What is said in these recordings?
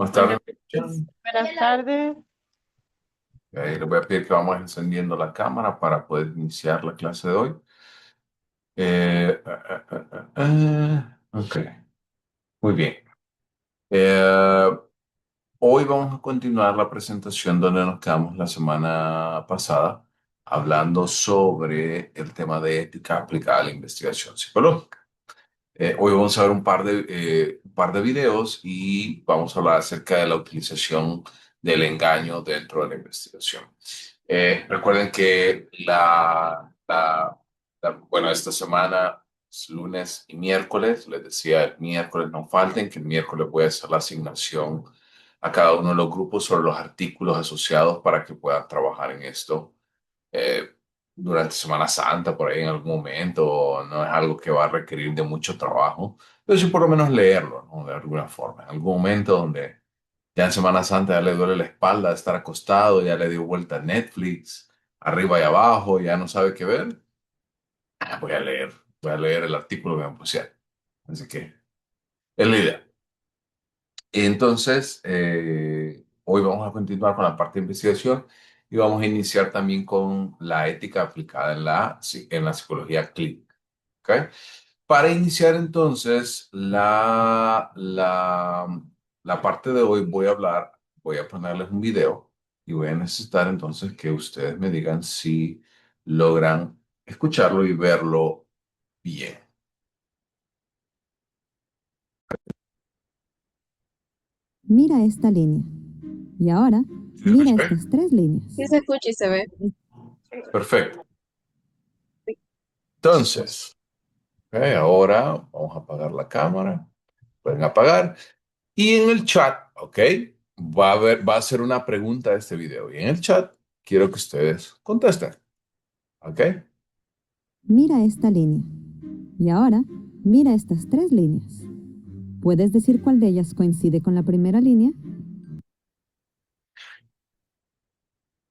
Buenas Buenas, tardes. buenas tardes. Les voy a pedir que vamos encendiendo la cámara para poder iniciar la clase de hoy. Ok, muy bien. Eh, Hoy vamos a continuar la presentación donde nos quedamos la semana pasada, hablando sobre el tema de ética aplicada a la investigación psicológica. Hoy vamos a ver un par de videos y vamos a hablar acerca de la utilización del engaño dentro de la investigación. Recuerden que bueno, esta semana es lunes y miércoles. Les decía, el miércoles no falten, que el miércoles voy a hacer la asignación a cada uno de los grupos sobre los artículos asociados para que puedan trabajar en esto eh, durante Semana Santa, por ahí en algún momento. No es algo que va a requerir de mucho trabajo, pero sí por lo menos leerlo, ¿no? De alguna forma. En algún momento donde ya en Semana Santa ya le duele la espalda de estar acostado, ya le dio vuelta a Netflix, arriba y abajo, ya no sabe qué ver, voy a leer el artículo que me pusieron. Así que es la idea. Entonces, hoy vamos a continuar con la parte de investigación y vamos a iniciar también con la ética aplicada en en la psicología clínica. ¿Ok? Para iniciar entonces la parte de hoy voy a ponerles un video y voy a necesitar entonces que ustedes me digan si logran escucharlo y verlo bien. Mira esta línea. Y ahora, ¿Sí se mira escucha bien? estas tres líneas. Sí se escucha y se ve. Perfecto. Entonces, ok, ahora vamos a apagar la cámara. Pueden apagar. Y en el chat, ok, va a ser una pregunta de este video. Y en el chat quiero que ustedes contesten. ¿Ok? Mira esta línea. Y ahora, mira estas tres líneas. ¿Puedes decir cuál de ellas coincide con la primera línea?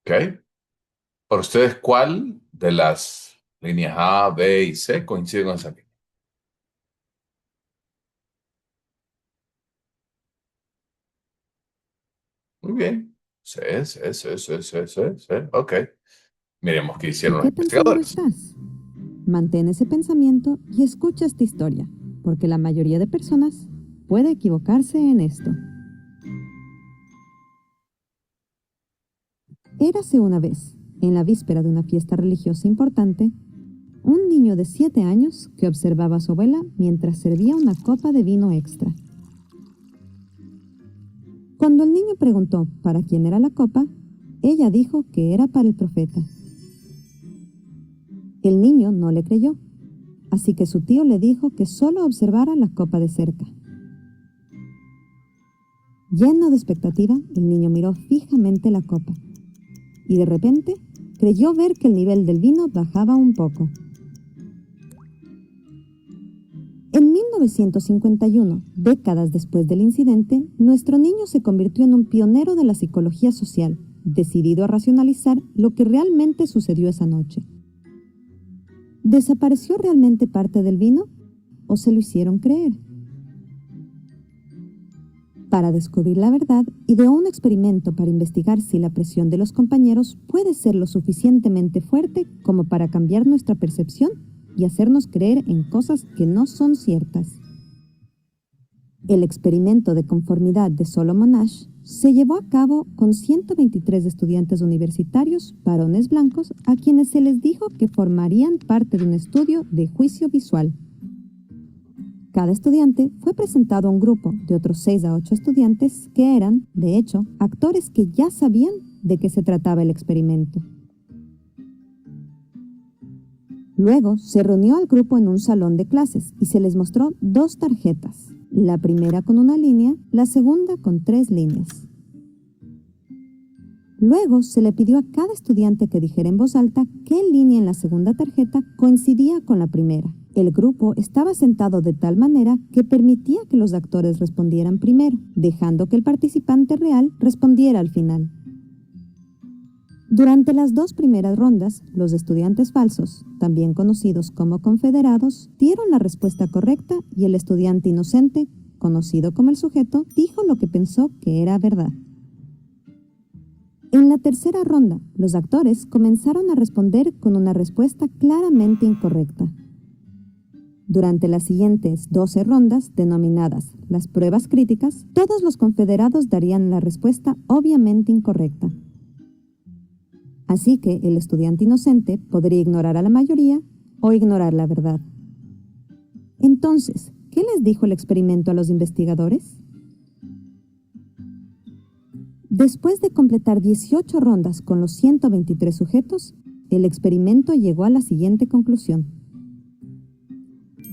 ¿Ok? Para ustedes, ¿cuál de las líneas A, B y C coincide con esa línea? Muy bien. C, C, C, C, C, C, C. Ok. Miremos qué ¿Y hicieron los qué tan seguro investigadores. estás? Mantén ese pensamiento y escucha esta historia, porque la mayoría de personas puede equivocarse en esto. Érase una vez, en la víspera de una fiesta religiosa importante, un niño de 7 años que observaba a su abuela mientras servía una copa de vino extra. Cuando el niño preguntó para quién era la copa, ella dijo que era para el profeta. El niño no le creyó, así que su tío le dijo que solo observara la copa de cerca. Lleno de expectativa, el niño miró fijamente la copa y de repente creyó ver que el nivel del vino bajaba un poco. En 1951, décadas después del incidente, nuestro niño se convirtió en un pionero de la psicología social, decidido a racionalizar lo que realmente sucedió esa noche. ¿Desapareció realmente parte del vino o se lo hicieron creer? Para descubrir la verdad, ideó un experimento para investigar si la presión de los compañeros puede ser lo suficientemente fuerte como para cambiar nuestra percepción y hacernos creer en cosas que no son ciertas. El experimento de conformidad de Solomon Asch se llevó a cabo con 123 estudiantes universitarios, varones blancos, a quienes se les dijo que formarían parte de un estudio de juicio visual. Cada estudiante fue presentado a un grupo de otros 6 a 8 estudiantes que eran, de hecho, actores que ya sabían de qué se trataba el experimento. Luego se reunió al grupo en un salón de clases y se les mostró 2 tarjetas, la primera con una línea, la segunda con 3 líneas. Luego se le pidió a cada estudiante que dijera en voz alta qué línea en la segunda tarjeta coincidía con la primera. El grupo estaba sentado de tal manera que permitía que los actores respondieran primero, dejando que el participante real respondiera al final. Durante las 2 primeras rondas, los estudiantes falsos, también conocidos como confederados, dieron la respuesta correcta y el estudiante inocente conocido como el sujeto, dijo lo que pensó que era verdad. En la tercera ronda, los actores comenzaron a responder con una respuesta claramente incorrecta. Durante las siguientes 12 rondas, denominadas las pruebas críticas, todos los confederados darían la respuesta obviamente incorrecta. Así que el estudiante inocente podría ignorar a la mayoría o ignorar la verdad. Entonces, ¿qué les dijo el experimento a los investigadores? Después de completar 18 rondas con los 123 sujetos, el experimento llegó a la siguiente conclusión.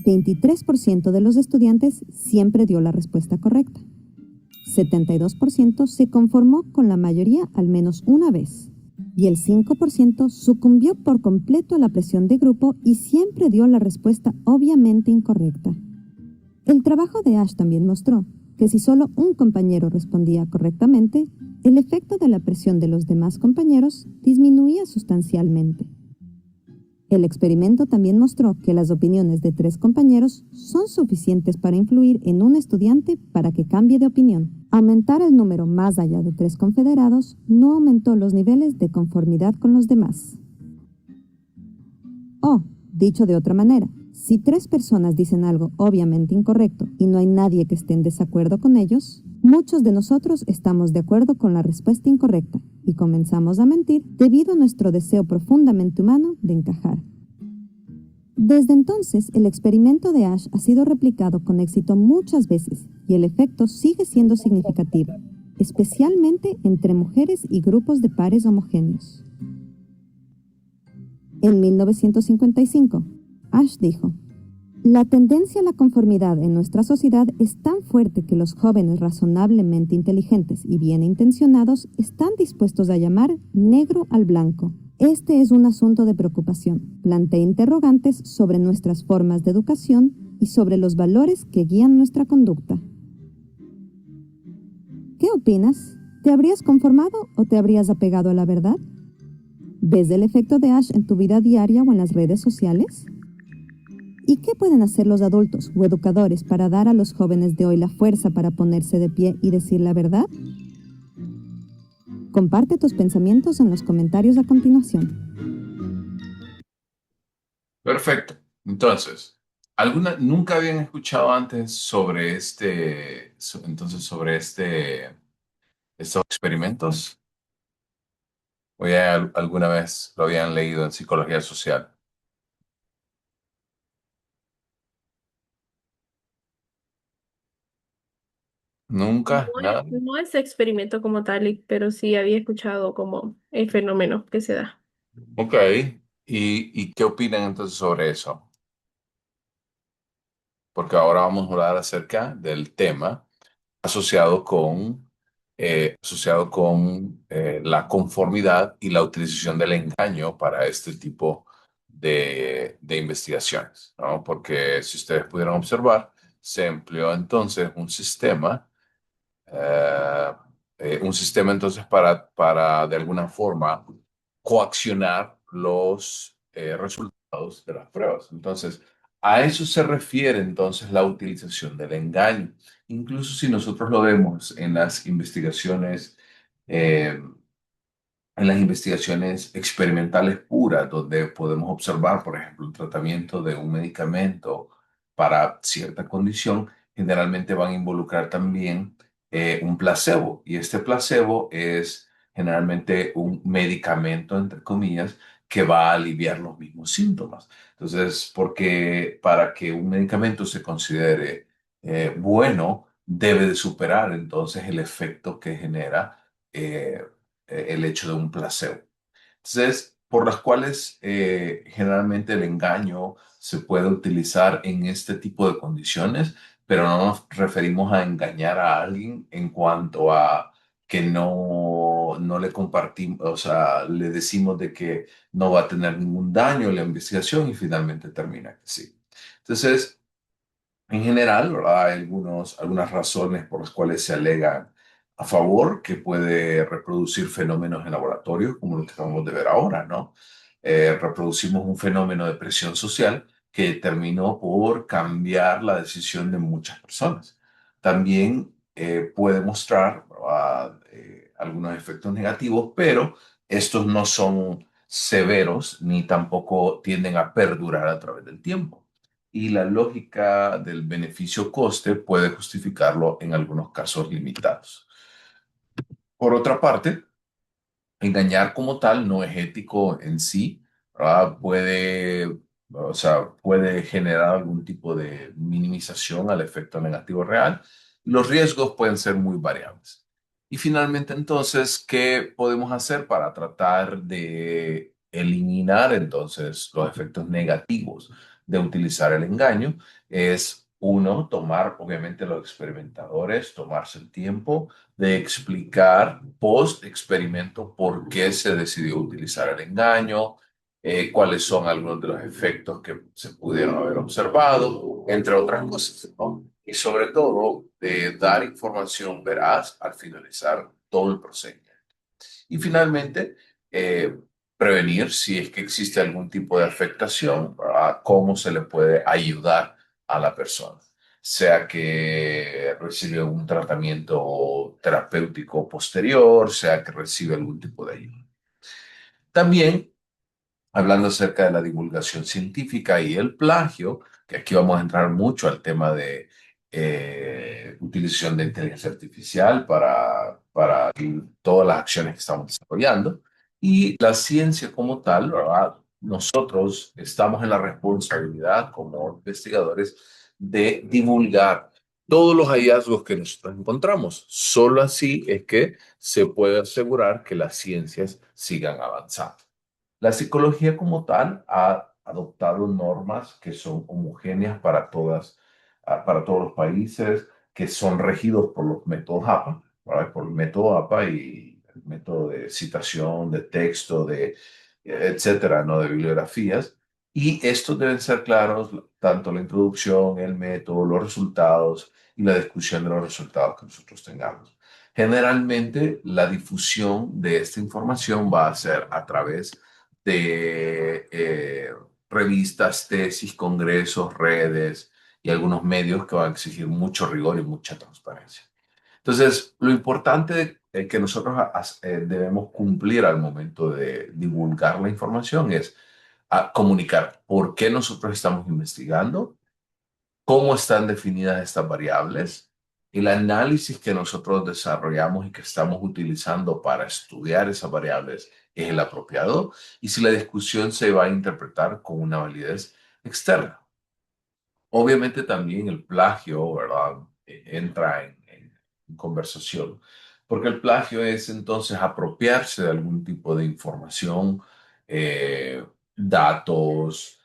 23% de los estudiantes siempre dio la respuesta correcta. 72% se conformó con la mayoría al menos una vez. Y el 5% sucumbió por completo a la presión de grupo y siempre dio la respuesta obviamente incorrecta. El trabajo de Ash también mostró que si solo un compañero respondía correctamente, el efecto de la presión de los demás compañeros disminuía sustancialmente. El experimento también mostró que las opiniones de 3 compañeros son suficientes para influir en un estudiante para que cambie de opinión. Aumentar el número más allá de 3 confederados no aumentó los niveles de conformidad con los demás. O, dicho de otra manera, si 3 personas dicen algo obviamente incorrecto y no hay nadie que esté en desacuerdo con ellos, muchos de nosotros estamos de acuerdo con la respuesta incorrecta y comenzamos a mentir debido a nuestro deseo profundamente humano de encajar. Desde entonces, el experimento de Ash ha sido replicado con éxito muchas veces y el efecto sigue siendo significativo, especialmente entre mujeres y grupos de pares homogéneos. En 1955, Ash dijo: la tendencia a la conformidad en nuestra sociedad es tan fuerte que los jóvenes razonablemente inteligentes y bien intencionados están dispuestos a llamar negro al blanco. Este es un asunto de preocupación. Plantea interrogantes sobre nuestras formas de educación y sobre los valores que guían nuestra conducta. ¿Qué opinas? ¿Te habrías conformado o te habrías apegado a la verdad? ¿Ves el efecto de Ash en tu vida diaria o en las redes sociales? ¿Y qué pueden hacer los adultos o educadores para dar a los jóvenes de hoy la fuerza para ponerse de pie y decir la verdad? Comparte tus pensamientos en los comentarios a continuación. Perfecto. Entonces, ¿nunca habían escuchado antes sobre estos experimentos? ¿O ya alguna vez lo habían leído en psicología social? ¿Nunca? ¿Nada? No es experimento como tal, pero sí había escuchado como el fenómeno que se da. Ok. ¿Y qué opinan entonces sobre eso? Porque ahora vamos a hablar acerca del tema asociado con la conformidad y la utilización del engaño para este tipo de investigaciones, ¿no? Porque si ustedes pudieron observar, se empleó entonces eh, un sistema entonces para de alguna forma coaccionar los resultados de las pruebas. Entonces, a eso se refiere entonces la utilización del engaño. Incluso si nosotros lo vemos eh, en las investigaciones experimentales puras, donde podemos observar, por ejemplo, el tratamiento de un medicamento para cierta condición, generalmente van a involucrar también un placebo. Y este placebo es generalmente un medicamento, entre comillas, que va a aliviar los mismos síntomas. Entonces, porque para que un medicamento se considere bueno, debe de superar entonces el efecto que genera. El hecho de un placebo. Entonces, por las cuales generalmente el engaño se puede utilizar en este tipo de condiciones, pero no nos referimos a engañar a alguien en cuanto a que no le compartimos, o sea, le decimos de que no va a tener ningún daño en la investigación y finalmente termina que sí. Entonces, en general, ¿verdad? Hay algunas razones por las cuales se alegan a favor que puede reproducir fenómenos en laboratorio, como lo que acabamos de ver ahora, ¿no? Reproducimos un fenómeno de presión social que terminó por cambiar la decisión de muchas personas. también puede mostrar, ¿verdad? Algunos efectos negativos, pero estos no son severos ni tampoco tienden a perdurar a través del tiempo. Y la lógica del beneficio-coste puede justificarlo en algunos casos limitados. Por otra parte, engañar como tal no es ético en sí, ¿verdad? O sea, puede generar algún tipo de minimización al efecto negativo real. Los riesgos pueden ser muy variables. Y finalmente, entonces, ¿qué podemos hacer para tratar de eliminar entonces los efectos negativos de utilizar el engaño? Es uno, tomar, obviamente, los experimentadores, tomarse el tiempo de explicar post experimento por qué se decidió utilizar el engaño, cuáles son algunos de los efectos que se pudieron haber observado, entre otras cosas, ¿no? Y sobre todo, dar información veraz al finalizar todo el procedimiento. Y finalmente, prevenir si es que existe algún tipo de afectación, ¿verdad? Cómo se le puede ayudar a la persona, sea que recibe un tratamiento terapéutico posterior, sea que recibe algún tipo de ayuda. También hablando acerca de la divulgación científica y el plagio, que aquí vamos a entrar mucho al tema de utilización de inteligencia artificial para todas las acciones que estamos desarrollando. Y la ciencia como tal, ¿verdad? Nosotros estamos en la responsabilidad como investigadores de divulgar todos los hallazgos que nosotros encontramos. Solo así es que se puede asegurar que las ciencias sigan avanzando. La psicología como tal ha adoptado normas que son homogéneas para para todos los países, que son regidos por los métodos APA, ¿verdad? Por el método APA y el método de citación, de texto, etcétera, ¿no? De bibliografías. Y estos deben ser claros, tanto la introducción, el método, los resultados y la discusión de los resultados que nosotros tengamos. Generalmente, la difusión de esta información va a ser a través de revistas, tesis, congresos, redes y algunos medios que van a exigir mucho rigor y mucha transparencia. Entonces, lo importante que nosotros debemos cumplir al momento de divulgar la información es comunicar por qué nosotros estamos investigando, cómo están definidas estas variables, el análisis que nosotros desarrollamos y que estamos utilizando para estudiar esas variables es el apropiado y si la discusión se va a interpretar con una validez externa. Obviamente también el plagio, ¿verdad? Entra en conversación, porque el plagio es entonces apropiarse de algún tipo de información, datos,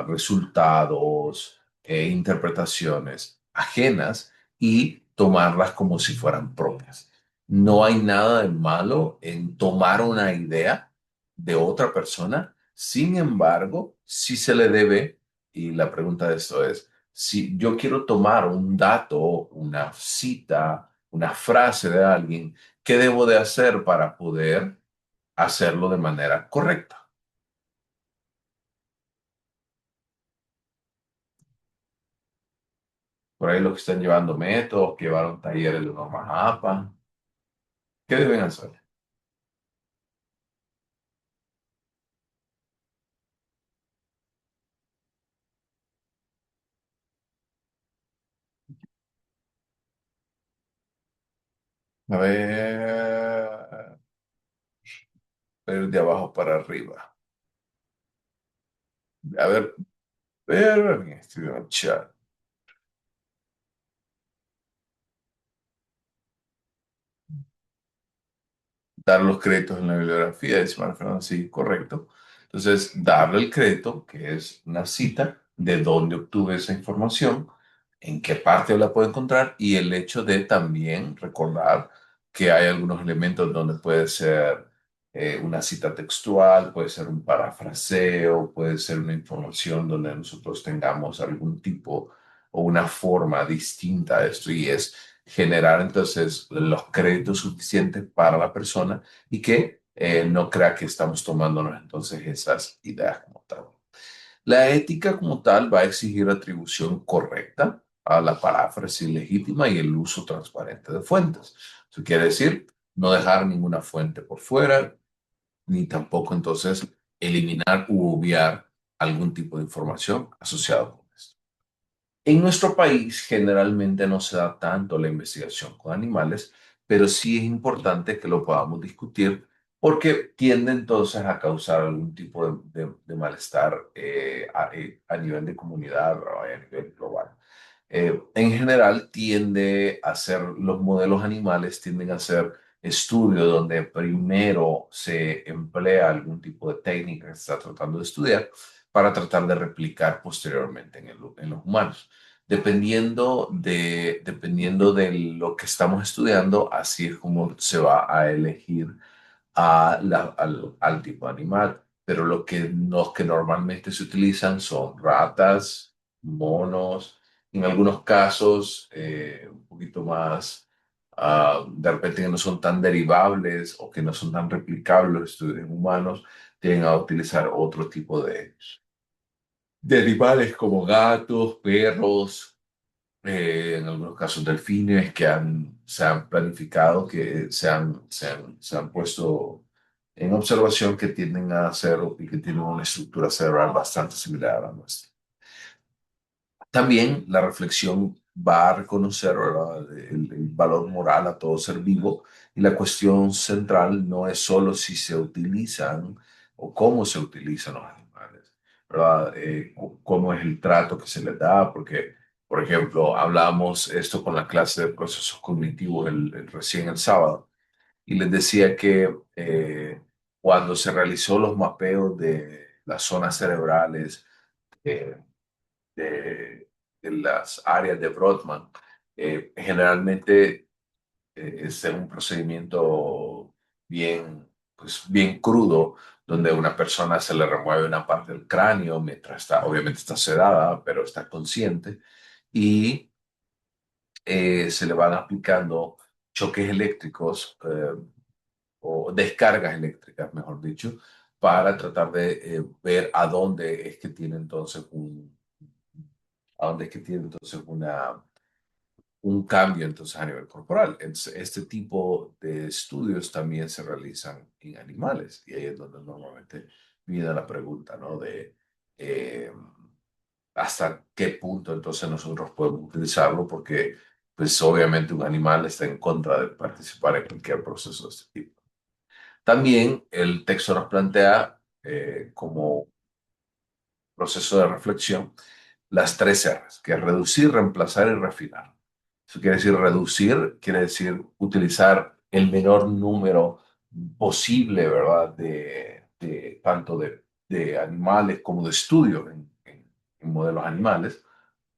resultados, interpretaciones ajenas y tomarlas como si fueran propias. No hay nada de malo en tomar una idea de otra persona, sin embargo, sí se le debe y la pregunta de esto es, si yo quiero tomar un dato, una cita, una frase de alguien, ¿qué debo de hacer para poder hacerlo de manera correcta? Por ahí los que están llevando métodos, que llevaron talleres de normas APA, ¿qué deben hacer? A ver de abajo para arriba. A ver, estoy en el chat. Dar los créditos en la bibliografía, dice Manuel Fernando, sí, correcto. Entonces, darle el crédito, que es una cita, de dónde obtuve esa información, en qué parte la puedo encontrar y el hecho de también recordar que hay algunos elementos donde puede ser una cita textual, puede ser un parafraseo, puede ser una información donde nosotros tengamos algún tipo o una forma distinta de esto y es generar entonces los créditos suficientes para la persona y que no crea que estamos tomándonos entonces esas ideas como tal. La ética como tal va a exigir atribución correcta, a la paráfrasis legítima y el uso transparente de fuentes. Eso quiere decir no dejar ninguna fuente por fuera, ni tampoco entonces eliminar u obviar algún tipo de información asociada con esto. En nuestro país generalmente no se da tanto la investigación con animales, pero sí es importante que lo podamos discutir porque tiende entonces a causar algún tipo de malestar a nivel de comunidad o a nivel global. En general tiende a ser, los modelos animales tienden a ser estudios donde primero se emplea algún tipo de técnica que se está tratando de estudiar para tratar de replicar posteriormente en los humanos. Dependiendo de lo que estamos estudiando, así es como se va a elegir al tipo de animal. Pero los que normalmente se utilizan son ratas, monos, en algunos casos un poquito más, de repente que no son tan derivables o que no son tan replicables los estudios en humanos, tienden a utilizar otro tipo de animales como gatos, perros, en algunos casos delfines que se han planificado, que se han puesto en observación que tienden a hacer y que tienen una estructura cerebral bastante similar a la nuestra. También la reflexión va a reconocer, ¿verdad?, el valor moral a todo ser vivo y la cuestión central no es solo si se utilizan o cómo se utilizan los animales, ¿verdad? Cómo es el trato que se les da, porque, por ejemplo, hablamos esto con la clase de procesos cognitivos recién el sábado y les decía que cuando se realizó los mapeos de las zonas cerebrales, eh, de, de las áreas de Brodmann. Generalmente es un procedimiento bien crudo, donde a una persona se le remueve una parte del cráneo mientras obviamente está sedada, pero está consciente, y se le van aplicando choques eléctricos o descargas eléctricas, mejor dicho, para tratar de ver a dónde es que tiene entonces a dónde es que tiene entonces un cambio entonces a nivel corporal. Este tipo de estudios también se realizan en animales y ahí es donde normalmente viene la pregunta, ¿no? De eh, hasta qué punto entonces nosotros podemos utilizarlo porque pues obviamente un animal está en contra de participar en cualquier proceso de este tipo. También el texto nos plantea como proceso de reflexión las tres R's, que es reducir, reemplazar y refinar. Eso quiere decir reducir, quiere decir utilizar el menor número posible, ¿verdad? Tanto de animales como de estudios en modelos animales.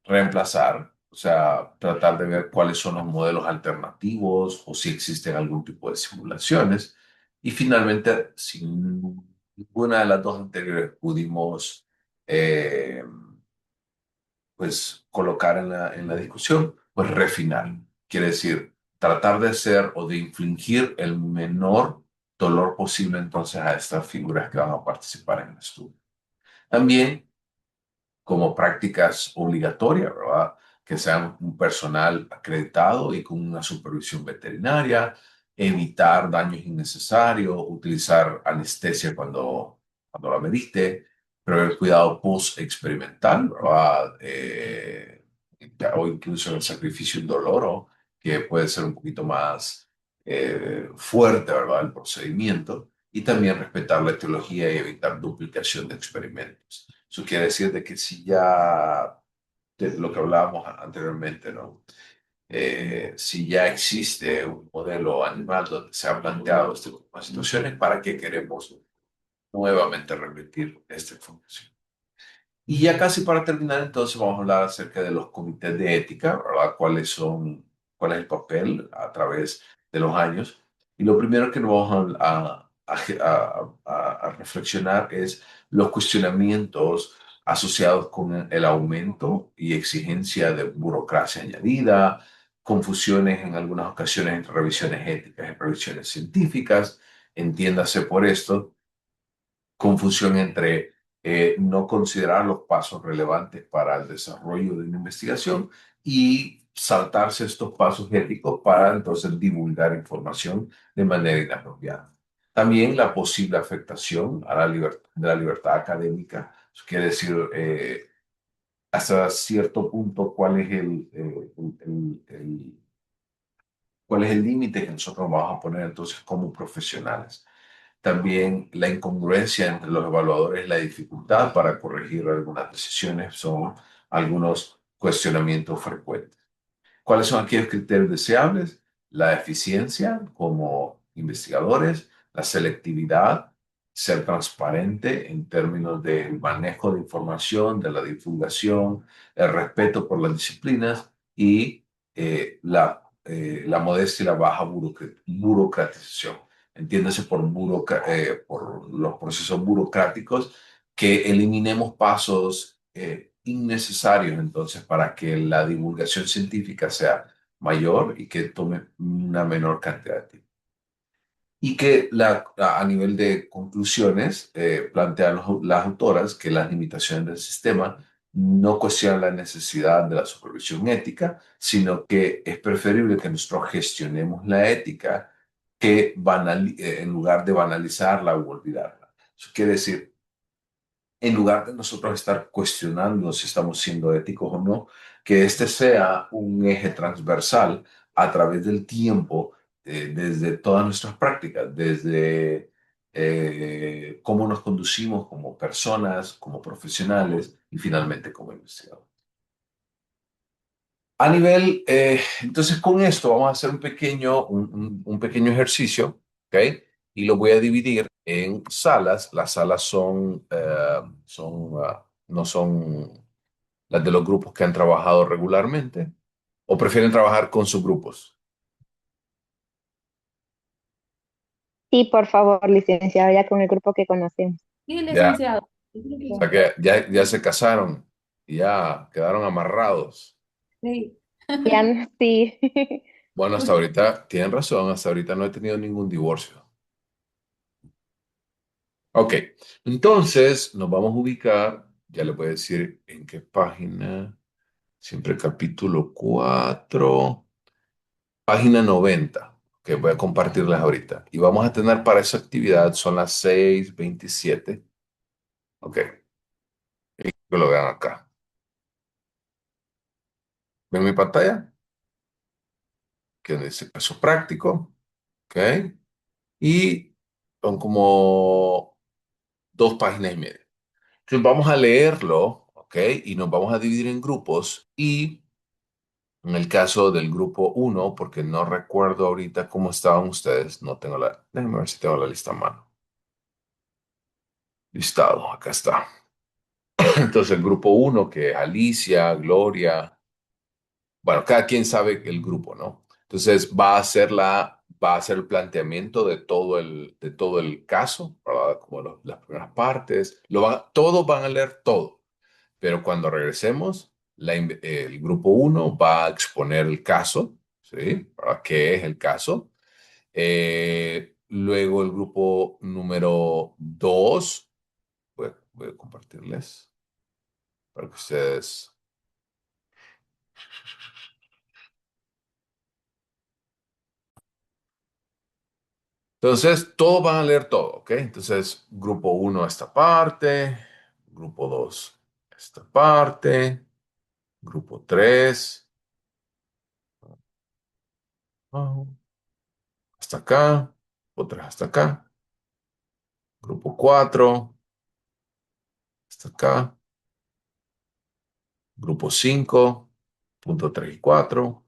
Reemplazar, o sea, tratar de ver cuáles son los modelos alternativos o si existen algún tipo de simulaciones. Y finalmente, si ninguna de las dos anteriores pudimos eh, pues colocar en la discusión, pues refinar. Quiere decir, tratar de ser o de infligir el menor dolor posible entonces a estas figuras que van a participar en el estudio. También como prácticas obligatorias, ¿verdad? Que sean un personal acreditado y con una supervisión veterinaria, evitar daños innecesarios, utilizar anestesia cuando la mediste, pero el cuidado post-experimental, ¿verdad? O incluso el sacrificio indoloro, que puede ser un poquito más fuerte, ¿verdad? El procedimiento, y también respetar la etiología y evitar duplicación de experimentos. Eso quiere decir de que si ya, de lo que hablábamos anteriormente, ¿no? Si ya existe un modelo animal donde se ha planteado este tipo de situaciones, ¿para qué queremos nuevamente repetir esta información? Y ya casi para terminar, entonces vamos a hablar acerca de los comités de ética, ¿verdad? Cuál es el papel a través de los años. Y lo primero que nos vamos a reflexionar es los cuestionamientos asociados con el aumento y exigencia de burocracia añadida, confusiones en algunas ocasiones entre revisiones éticas y revisiones científicas. Entiéndase por esto confusión entre no considerar los pasos relevantes para el desarrollo de una investigación y saltarse estos pasos éticos para entonces divulgar información de manera inapropiada. También la posible afectación a de la libertad académica. Eso quiere decir, hasta cierto punto, cuál es el límite que nosotros vamos a poner entonces como profesionales. También la incongruencia entre los evaluadores y la dificultad para corregir algunas decisiones son algunos cuestionamientos frecuentes. ¿Cuáles son aquellos criterios deseables? La eficiencia como investigadores, la selectividad, ser transparente en términos del manejo de información, de la divulgación, el respeto por las disciplinas y la modestia y la baja burocratización. Entiéndase por los procesos burocráticos, que eliminemos pasos innecesarios entonces para que la divulgación científica sea mayor y que tome una menor cantidad de tiempo. Y que a nivel de conclusiones, plantean las autoras que las limitaciones del sistema no cuestionan la necesidad de la supervisión ética, sino que es preferible que nosotros gestionemos la ética en lugar de banalizarla o olvidarla. Eso quiere decir, en lugar de nosotros estar cuestionando si estamos siendo éticos o no, que este sea un eje transversal a través del tiempo, desde todas nuestras prácticas, desde cómo nos conducimos como personas, como profesionales y finalmente como investigadores. Entonces con esto vamos a hacer un pequeño ejercicio, ¿ok? Y lo voy a dividir en salas. Las salas no son las de los grupos que han trabajado regularmente o prefieren trabajar con sus grupos. Sí, por favor, licenciado, ya con el grupo que conocemos. Sí, Ya, licenciado. o sea que ya se casaron y ya quedaron amarrados. Sí. Ya, sí. Bueno, hasta ahorita tienen razón, hasta ahorita no he tenido ningún divorcio. Ok, entonces nos vamos a ubicar, ya le voy a decir en qué página, siempre capítulo 4, página 90, que voy a compartirles ahorita. Y vamos a tener para esa actividad, son las 6:27. Ok, y que lo vean acá. ¿Ven mi pantalla? Que dice caso práctico, ok. Y son como 2 páginas y media. Entonces vamos a leerlo, ok, y nos vamos a dividir en grupos y en el caso del grupo uno, porque no recuerdo ahorita cómo estaban ustedes, no tengo déjenme ver si tengo la lista a mano. Listado, acá está. Entonces el grupo uno, que es Alicia, Gloria, bueno, cada quien sabe el grupo, ¿no? Entonces va a hacer el planteamiento de todo el caso, ¿verdad? Como las primeras partes, todos van a leer todo, pero cuando regresemos, el grupo uno va a exponer el caso, ¿sí? ¿Verdad? ¿Qué es el caso? Luego el grupo número 2, voy a compartirles para que ustedes... Entonces, todos van a leer todo, ¿ok? Entonces, grupo uno esta parte, grupo 2 esta parte, grupo 3 hasta acá, otra hasta acá, grupo 4 hasta acá, grupo 5 punto 3 y 4,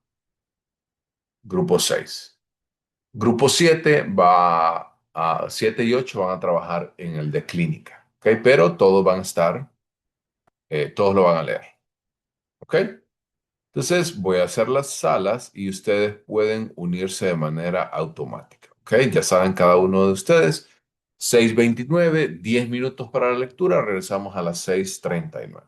grupo 6. Grupo 7 y 8 van a trabajar en el de clínica, ¿ok? Pero todos lo van a leer, ¿ok? Entonces voy a hacer las salas y ustedes pueden unirse de manera automática, ¿ok? Ya saben cada uno de ustedes, 6:29, 10 minutos para la lectura, regresamos a las 6:39.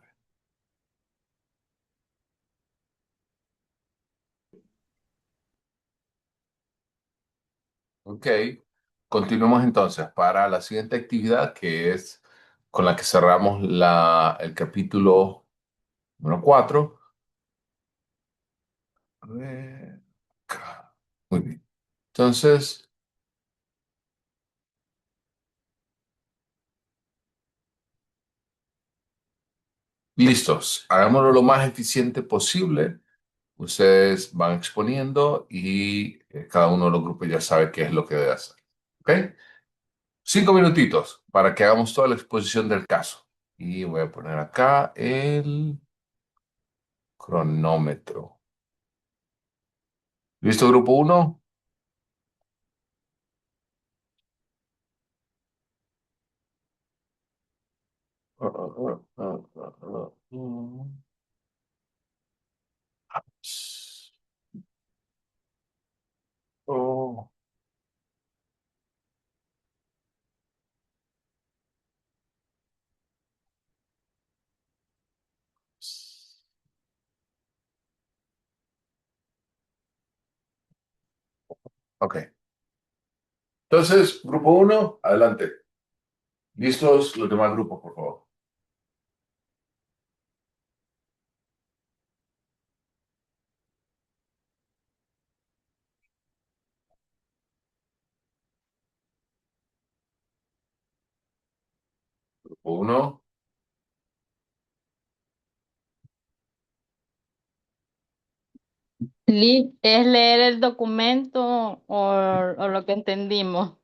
Ok, continuamos entonces para la siguiente actividad que es con la que cerramos el capítulo número 4. A ver, acá. Muy bien. Entonces, listos. Hagámoslo lo más eficiente posible. Ustedes van exponiendo y cada uno de los grupos ya sabe qué es lo que debe hacer. ¿Ok? 5 minutitos para que hagamos toda la exposición del caso. Y voy a poner acá el cronómetro. ¿Listo, grupo uno? Oh, ok. Entonces, grupo uno, adelante. ¿Listos los demás grupos, por favor? Grupo uno. Es leer el documento o lo que entendimos.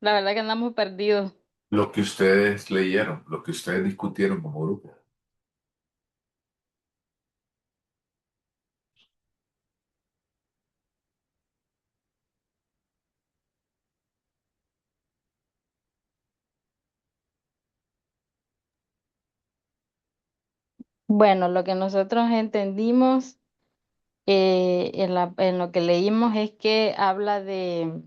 La verdad que andamos perdidos. Lo que ustedes leyeron, lo que ustedes discutieron como grupo. Bueno, lo que nosotros entendimos en lo que leímos es que habla de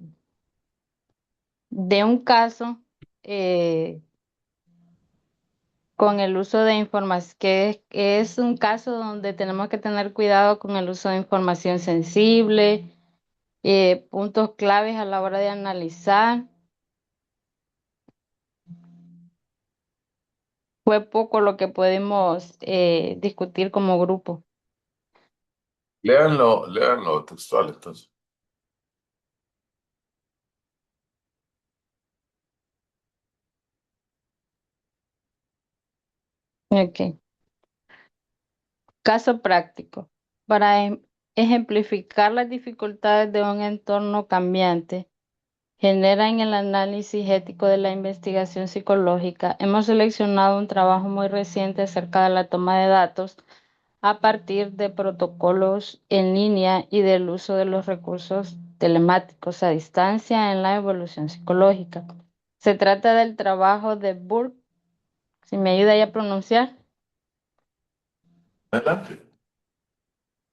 un caso eh, con el uso de información, que es un caso donde tenemos que tener cuidado con el uso de información sensible, puntos claves a la hora de analizar. Fue poco lo que pudimos discutir como grupo. Léanlo textual, entonces. Ok. Caso práctico. Para ejemplificar las dificultades de un entorno cambiante, genera en el análisis ético de la investigación psicológica, hemos seleccionado un trabajo muy reciente acerca de la toma de datos a partir de protocolos en línea y del uso de los recursos telemáticos a distancia en la evolución psicológica. Se trata del trabajo de Burke, si me ayuda ya a pronunciar, Adelante.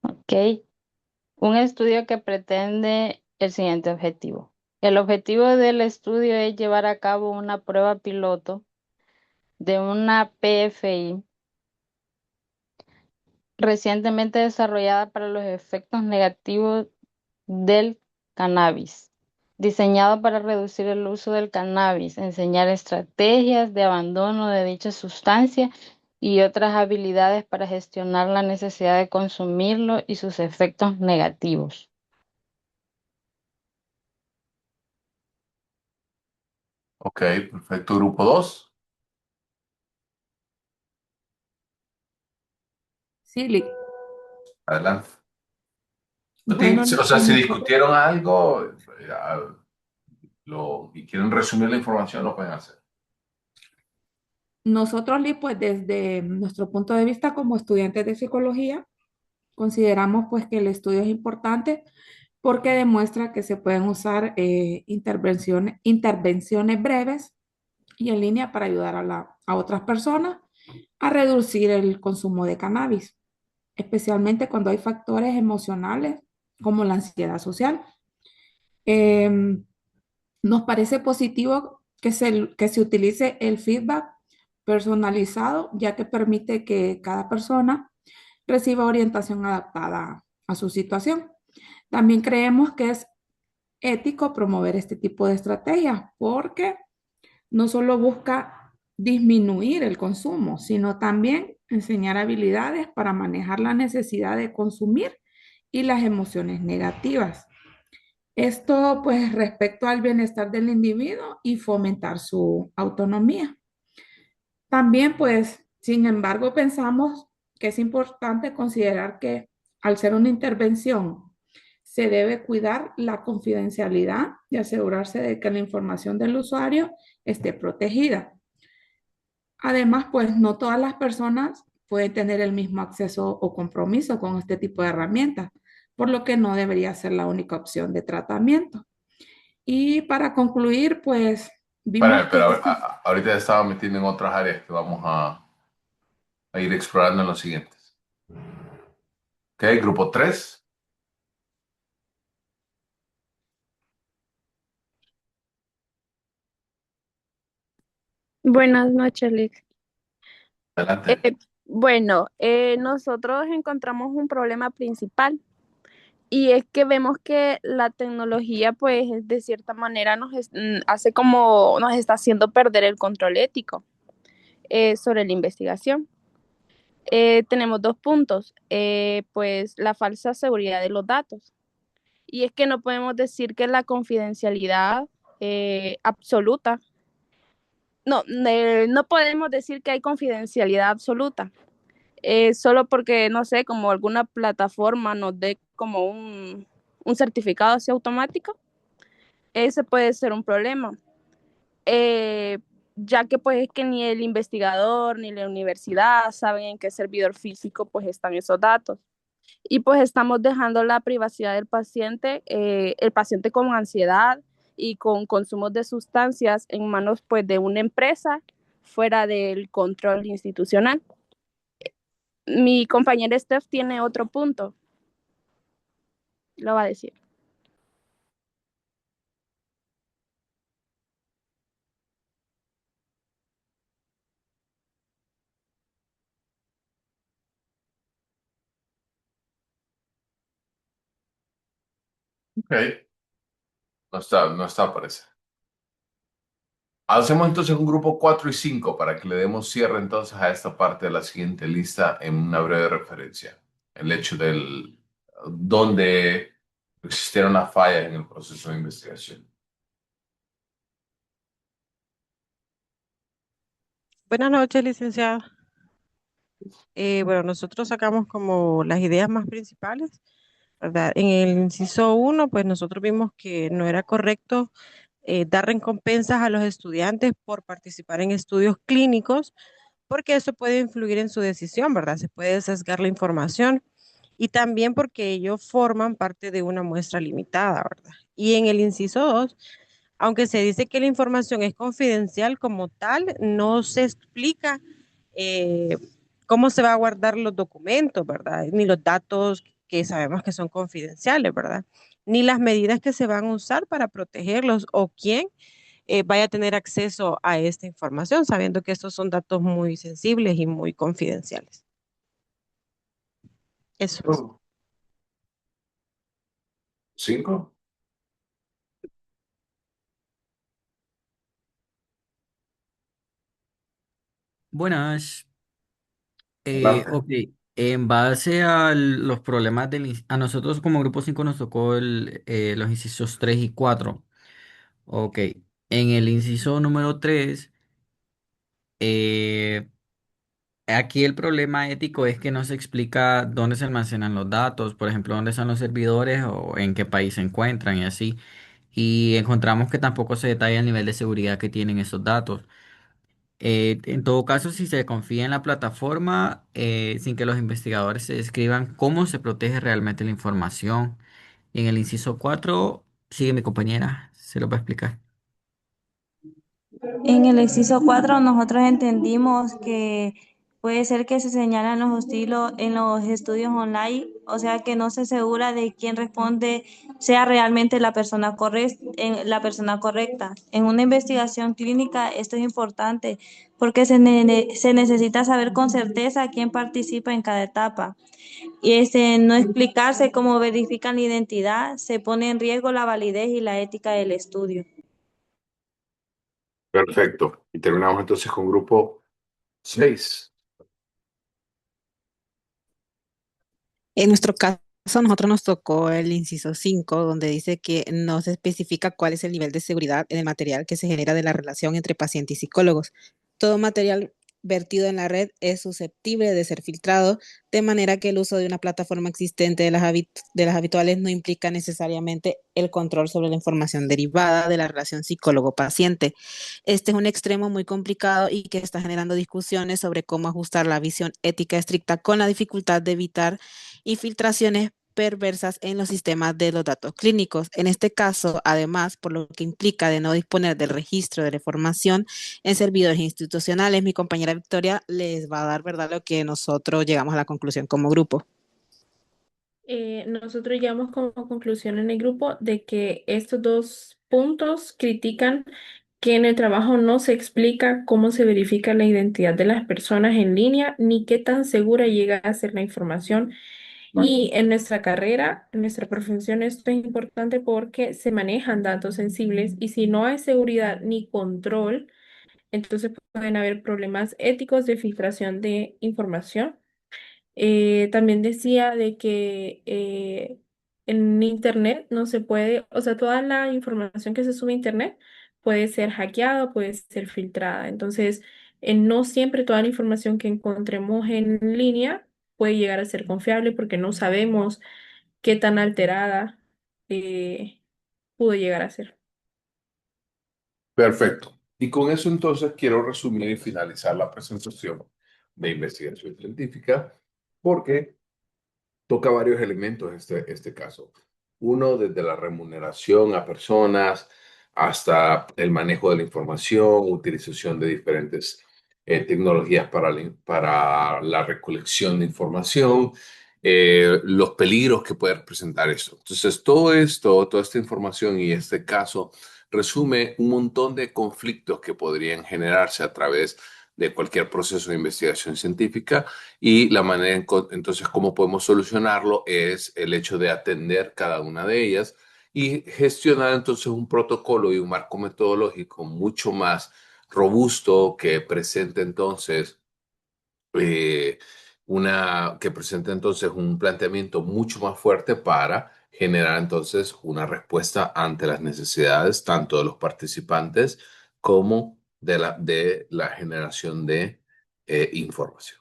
ok. Un estudio que pretende el siguiente objetivo. El objetivo del estudio es llevar a cabo una prueba piloto de una PFI recientemente desarrollada para los efectos negativos del cannabis, diseñado para reducir el uso del cannabis, enseñar estrategias de abandono de dicha sustancia y otras habilidades para gestionar la necesidad de consumirlo y sus efectos negativos. Ok, perfecto. Grupo 2, Sí, adelante. bueno, O sea, si nosotros, discutieron algo y quieren resumir la información, lo pueden hacer. nosotros, pues desde nuestro punto de vista como estudiantes de psicología, consideramos pues que el estudio es importante porque demuestra que se pueden usar intervenciones breves y en línea para ayudar a otras personas a reducir el consumo de cannabis, especialmente cuando hay factores emocionales como la ansiedad social. Em, Nos parece positivo que se utilice el feedback personalizado, ya que permite que cada persona reciba orientación adaptada a su situación. También creemos que es ético promover este tipo de estrategias porque no solo busca disminuir el consumo, sino también enseñar habilidades para manejar la necesidad de consumir y las emociones negativas. Esto pues respecto al bienestar del individuo y fomentar su autonomía. También pues, sin embargo, pensamos que es importante considerar que al ser una intervención, se debe cuidar la confidencialidad y asegurarse de que la información del usuario esté protegida. Además, pues no todas las personas pueden tener el mismo acceso o compromiso con este tipo de herramientas, por lo que no debería ser la única opción de tratamiento. Y para concluir, pues vimos que Pero ahorita estaba metiendo en otras áreas que vamos a ir explorando en los siguientes. Ok, grupo 3. Buenas noches, Liz. Adelante. Bueno, nosotros encontramos un problema principal y es que vemos que la tecnología, pues, de cierta manera hace como nos está haciendo perder el control ético sobre la investigación. Tenemos dos puntos, pues la falsa seguridad de los datos. Y es que no podemos decir que la confidencialidad absoluta, no podemos decir que hay confidencialidad absoluta, solo porque, no sé, como alguna plataforma nos dé como un certificado así automático, ese puede ser un problema. Eh, ya que pues es que ni el investigador ni la universidad saben en qué servidor físico pues están esos datos. Y pues estamos dejando la privacidad del paciente, el paciente con ansiedad y con consumos de sustancias en manos pues de una empresa fuera del control institucional. Mi compañera Steph tiene otro punto, lo va a decir. Ok, no está, parece. Hacemos entonces un grupo 4 y 5 para que le demos cierre entonces a esta parte de la siguiente lista en una breve referencia. El hecho del donde existieron las fallas en el proceso de investigación. Buenas noches, licenciado. Bueno, nosotros sacamos como las ideas más principales, ¿verdad? En el inciso uno, pues nosotros vimos que no era correcto dar recompensas a los estudiantes por participar en estudios clínicos, porque eso puede influir en su decisión, ¿verdad? Se puede sesgar la información y también porque ellos forman parte de una muestra limitada, ¿verdad? Y en el inciso 2, aunque se dice que la información es confidencial como tal, no se explica eh, cómo se va a guardar los documentos, ¿verdad? Ni los datos que sabemos que son confidenciales, ¿verdad? Ni las medidas que se van a usar para protegerlos o quién vaya a tener acceso a esta información, sabiendo que estos son datos muy sensibles y muy confidenciales. Eso es. 5. Buenas. Adelante. Ok, en base a los problemas a nosotros como grupo 5 nos tocó los incisos 3 y 4. Ok, en el inciso número 3, aquí el problema ético es que no se explica dónde se almacenan los datos, por ejemplo, dónde están los servidores o en qué país se encuentran y así. Y encontramos que tampoco se detalla el nivel de seguridad que tienen esos datos. En todo caso, si se confía en la plataforma, sin que los investigadores se describan cómo se protege realmente la información. En el inciso 4 sigue mi compañera, se lo va a explicar. En el inciso 4 nosotros entendimos que puede ser que se señalan los estilos en los estudios online, o sea que no se asegura de quién responde sea realmente la persona correcta. En una investigación clínica esto es importante porque se necesita saber con certeza quién participa en cada etapa. Y no explicarse cómo verifican la identidad, se pone en riesgo la validez y la ética del estudio. Perfecto. Y terminamos entonces con grupo 6. En nuestro caso, nosotros nos tocó el inciso 5, donde dice que no se especifica cuál es el nivel de seguridad en el material que se genera de la relación entre paciente y psicólogos. Todo material vertido en la red es susceptible de ser filtrado, de manera que el uso de una plataforma existente de las habituales no implica necesariamente el control sobre la información derivada de la relación psicólogo-paciente. Este es un extremo muy complicado y que está generando discusiones sobre cómo ajustar la visión ética estricta con la dificultad de evitar infiltraciones perversas en los sistemas de los datos clínicos. En este caso, además, por lo que implica de no disponer del registro de la información en servidores institucionales, mi compañera Victoria les va a dar, ¿verdad?, lo que nosotros llegamos a la conclusión como grupo. Nosotros llegamos como conclusión en el grupo de que estos dos puntos critican que en el trabajo no se explica cómo se verifica la identidad de las personas en línea ni qué tan segura llega a ser la información. Y en nuestra carrera, en nuestra profesión, esto es importante porque se manejan datos sensibles y si no hay seguridad ni control, entonces pueden haber problemas éticos de filtración de información. También decía de que en Internet no se puede, o sea, toda la información que se sube a Internet puede ser hackeada, puede ser filtrada. Entonces, no siempre toda la información que encontremos en línea puede llegar a ser confiable porque no sabemos qué tan alterada eh, pudo llegar a ser. Perfecto. Y con eso entonces quiero resumir y finalizar la presentación de investigación científica porque toca varios elementos este caso. Uno, desde la remuneración a personas hasta el manejo de la información, utilización de diferentes tecnologías para la recolección de información, los peligros que puede representar eso. Entonces, todo esto, toda esta información y este caso resume un montón de conflictos que podrían generarse a través de cualquier proceso de investigación científica y la manera entonces cómo podemos solucionarlo es el hecho de atender cada una de ellas y gestionar entonces un protocolo y un marco metodológico mucho más robusto que presente entonces eh, que presente entonces un planteamiento mucho más fuerte para generar entonces una respuesta ante las necesidades tanto de los participantes como de la generación de información.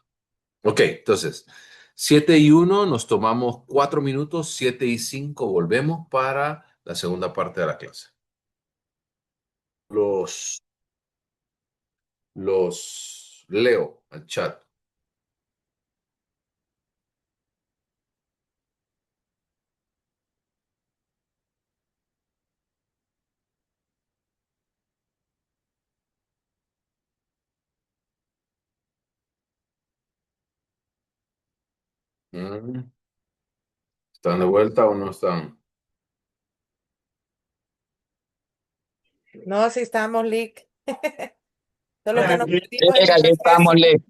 Ok, entonces, 7:01 nos tomamos 4 minutos, 7:05 volvemos para la segunda parte de la clase. Los leo al chat. ¿Están de vuelta o no están? No, si estamos leak. Solo que nos Sí, pusimos en aquí estamos, receso. Liz.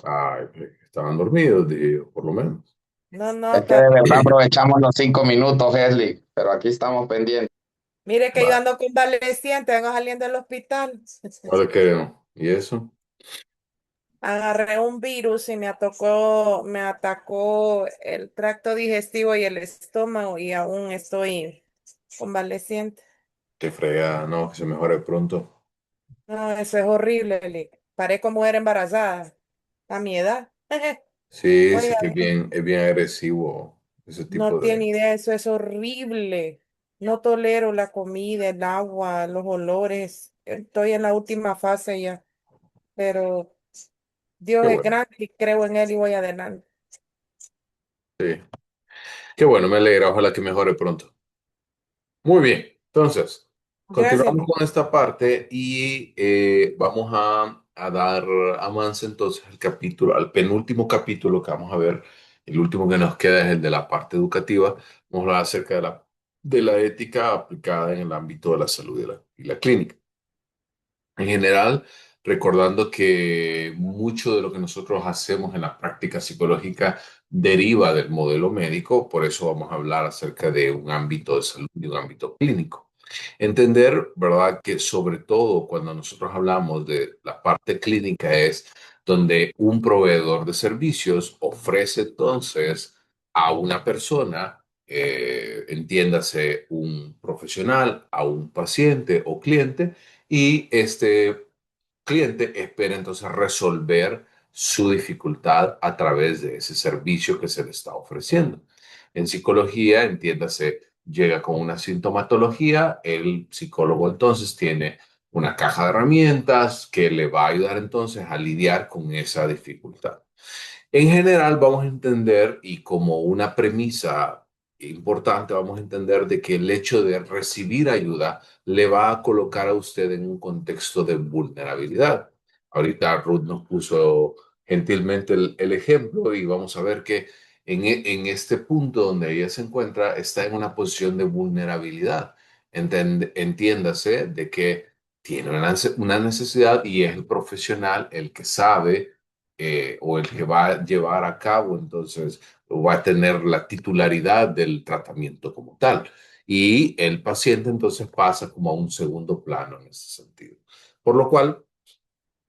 Ay, estaban dormidos, dije yo, por lo menos. No, Es que de verdad Bien. aprovechamos los 5 minutos, Leslie, pero aquí estamos pendientes. Mire que yo Va, ando convaleciente, vengo saliendo del hospital. ¿cuál creo? ¿Y eso? Agarré un virus y me atacó el tracto digestivo y el estómago y aún estoy convaleciente. Qué fregada, no, que se mejore pronto. No, eso es horrible, parezco mujer embarazada a mi edad. Sí, sí, Oiga, es bien agresivo ese no tipo tiene de... idea, eso es horrible. No tolero la comida, el agua, los olores. Estoy en la última fase ya, pero Qué Dios es bueno, grande y creo en él y voy adelante. sí. Qué bueno, me alegra, ojalá que mejore pronto. Muy bien, entonces, Gracias. continuamos con esta parte y vamos a dar avance entonces al capítulo, al penúltimo capítulo que vamos a ver. El último que nos queda es el de la parte educativa. Vamos a hablar acerca de la ética aplicada en el ámbito de la salud y la clínica. En general, recordando que mucho de lo que nosotros hacemos en la práctica psicológica deriva del modelo médico, por eso vamos a hablar acerca de un ámbito de salud y un ámbito clínico. Entender, ¿verdad?, que sobre todo cuando nosotros hablamos de la parte clínica es donde un proveedor de servicios ofrece entonces a una persona, entiéndase un profesional, a un paciente o cliente, y este cliente espera entonces resolver su dificultad a través de ese servicio que se le está ofreciendo. En psicología, entiéndase, llega con una sintomatología, el psicólogo entonces tiene una caja de herramientas que le va a ayudar entonces a lidiar con esa dificultad. En general, vamos a entender, y como una premisa importante, vamos a entender de que el hecho de recibir ayuda le va a colocar a usted en un contexto de vulnerabilidad. Ahorita Ruth nos puso gentilmente el ejemplo y vamos a ver que en este punto donde ella se encuentra está en una posición de vulnerabilidad. Entiéndase de que tiene una necesidad y es el profesional el que sabe o el que va a llevar a cabo, entonces va a tener la titularidad del tratamiento como tal. Y el paciente entonces pasa como a un segundo plano en ese sentido. Por lo cual,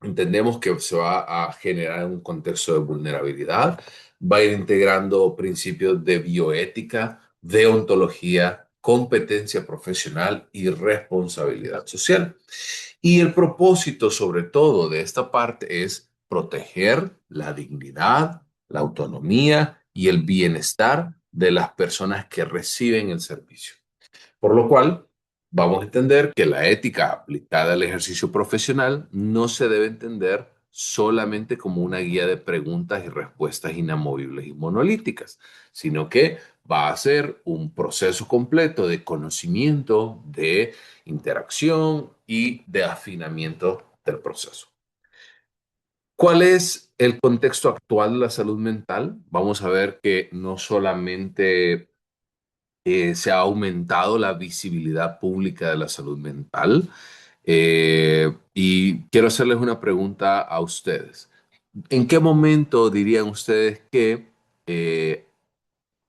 entendemos que se va a generar un contexto de vulnerabilidad, va a ir integrando principios de bioética, deontología, competencia profesional y responsabilidad social. Y el propósito, sobre todo, de esta parte es proteger la dignidad, la autonomía y el bienestar de las personas que reciben el servicio. Por lo cual, vamos a entender que la ética aplicada al ejercicio profesional no se debe entender solamente como una guía de preguntas y respuestas inamovibles y monolíticas, sino que va a ser un proceso completo de conocimiento, de interacción y de afinamiento del proceso. ¿Cuál es el contexto actual de la salud mental? Vamos a ver que no solamente se ha aumentado la visibilidad pública de la salud mental. Y quiero hacerles una pregunta a ustedes. ¿En qué momento dirían ustedes que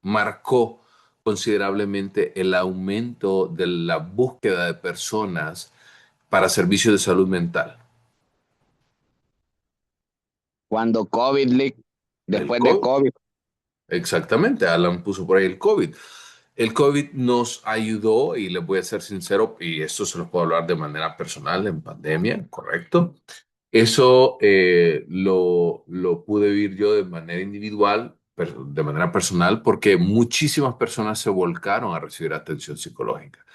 marcó considerablemente el aumento de la búsqueda de personas para servicios de salud mental? Cuando COVID, El después de COVID. COVID. Exactamente, Alan puso por ahí el COVID. El COVID nos ayudó, y les voy a ser sincero, y esto se los puedo hablar de manera personal en pandemia, ¿correcto? Eso lo pude vivir yo de manera individual, de manera personal, porque muchísimas personas se volcaron a recibir atención psicológica.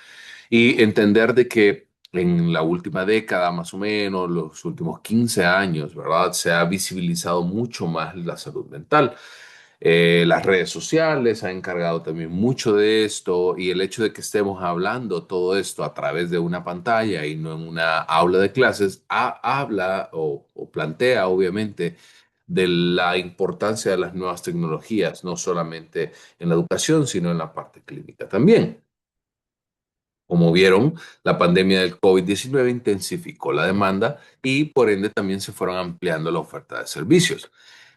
Y entender de que en la última década, más o menos, los últimos 15 años, ¿verdad? Se ha visibilizado mucho más la salud mental. Las redes sociales han encargado también mucho de esto y el hecho de que estemos hablando todo esto a través de una pantalla y no en una aula de clases, habla o plantea obviamente de la importancia de las nuevas tecnologías, no solamente en la educación, sino en la parte clínica también. Como vieron, la pandemia del COVID-19 intensificó la demanda y por ende también se fueron ampliando la oferta de servicios.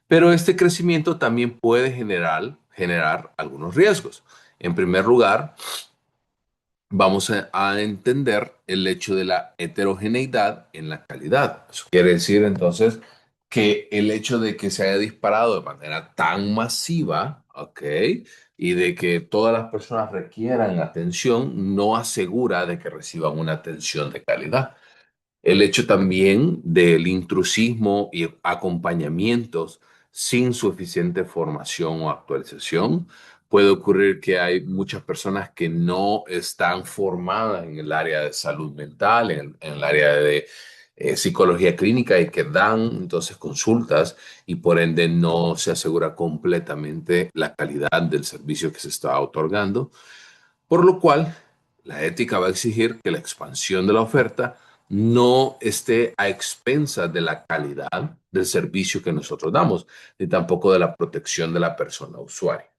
Pero este crecimiento también puede generar algunos riesgos. En primer lugar, vamos a entender el hecho de la heterogeneidad en la calidad. Eso quiere decir entonces que el hecho de que se haya disparado de manera tan masiva, ¿ok? Y de que todas las personas requieran atención, no asegura de que reciban una atención de calidad. El hecho también del intrusismo y acompañamientos sin suficiente formación o actualización. Puede ocurrir que hay muchas personas que no están formadas en el área de salud mental, en el área de psicología clínica y que dan entonces consultas y por ende no se asegura completamente la calidad del servicio que se está otorgando. Por lo cual, la ética va a exigir que la expansión de la oferta no esté a expensas de la calidad del servicio que nosotros damos, ni tampoco de la protección de la persona usuaria.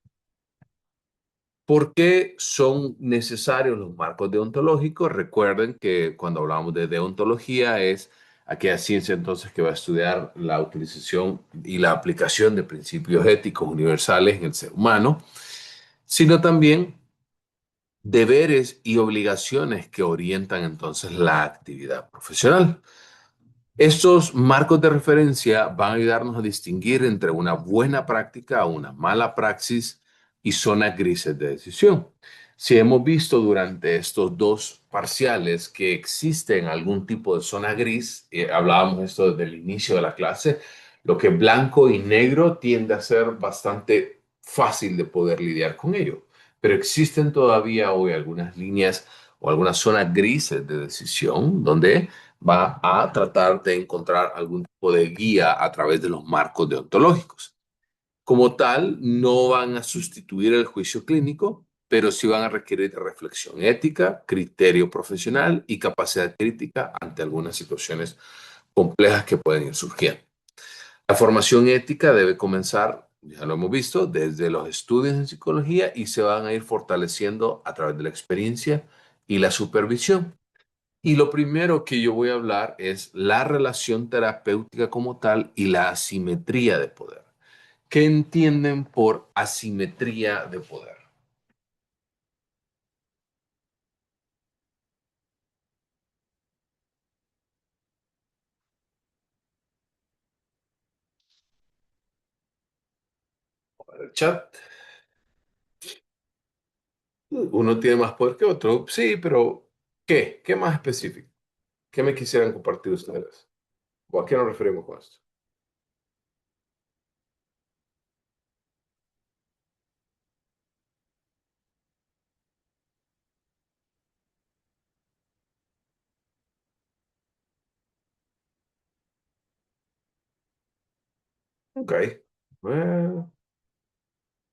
¿Por qué son necesarios los marcos deontológicos? Recuerden que cuando hablamos de deontología es aquella ciencia entonces que va a estudiar la utilización y la aplicación de principios éticos universales en el ser humano, sino también deberes y obligaciones que orientan entonces la actividad profesional. Estos marcos de referencia van a ayudarnos a distinguir entre una buena práctica o una mala praxis y zonas grises de decisión. Si hemos visto durante estos dos parciales que existen algún tipo de zona gris, hablábamos esto desde el inicio de la clase, lo que es blanco y negro tiende a ser bastante fácil de poder lidiar con ello, pero existen todavía hoy algunas líneas o algunas zonas grises de decisión donde va a tratar de encontrar algún tipo de guía a través de los marcos deontológicos. Como tal, no van a sustituir el juicio clínico, pero sí van a requerir de reflexión ética, criterio profesional y capacidad crítica ante algunas situaciones complejas que pueden ir surgiendo. La formación ética debe comenzar, ya lo hemos visto, desde los estudios en psicología y se van a ir fortaleciendo a través de la experiencia y la supervisión. Y lo primero que yo voy a hablar es la relación terapéutica como tal y la asimetría de poder. ¿Qué entienden por asimetría de poder? El chat. Uno tiene más poder que otro. Sí, pero ¿qué? ¿Qué más específico? ¿Qué me quisieran compartir ustedes? ¿O a qué nos referimos con esto? Ok. Bueno,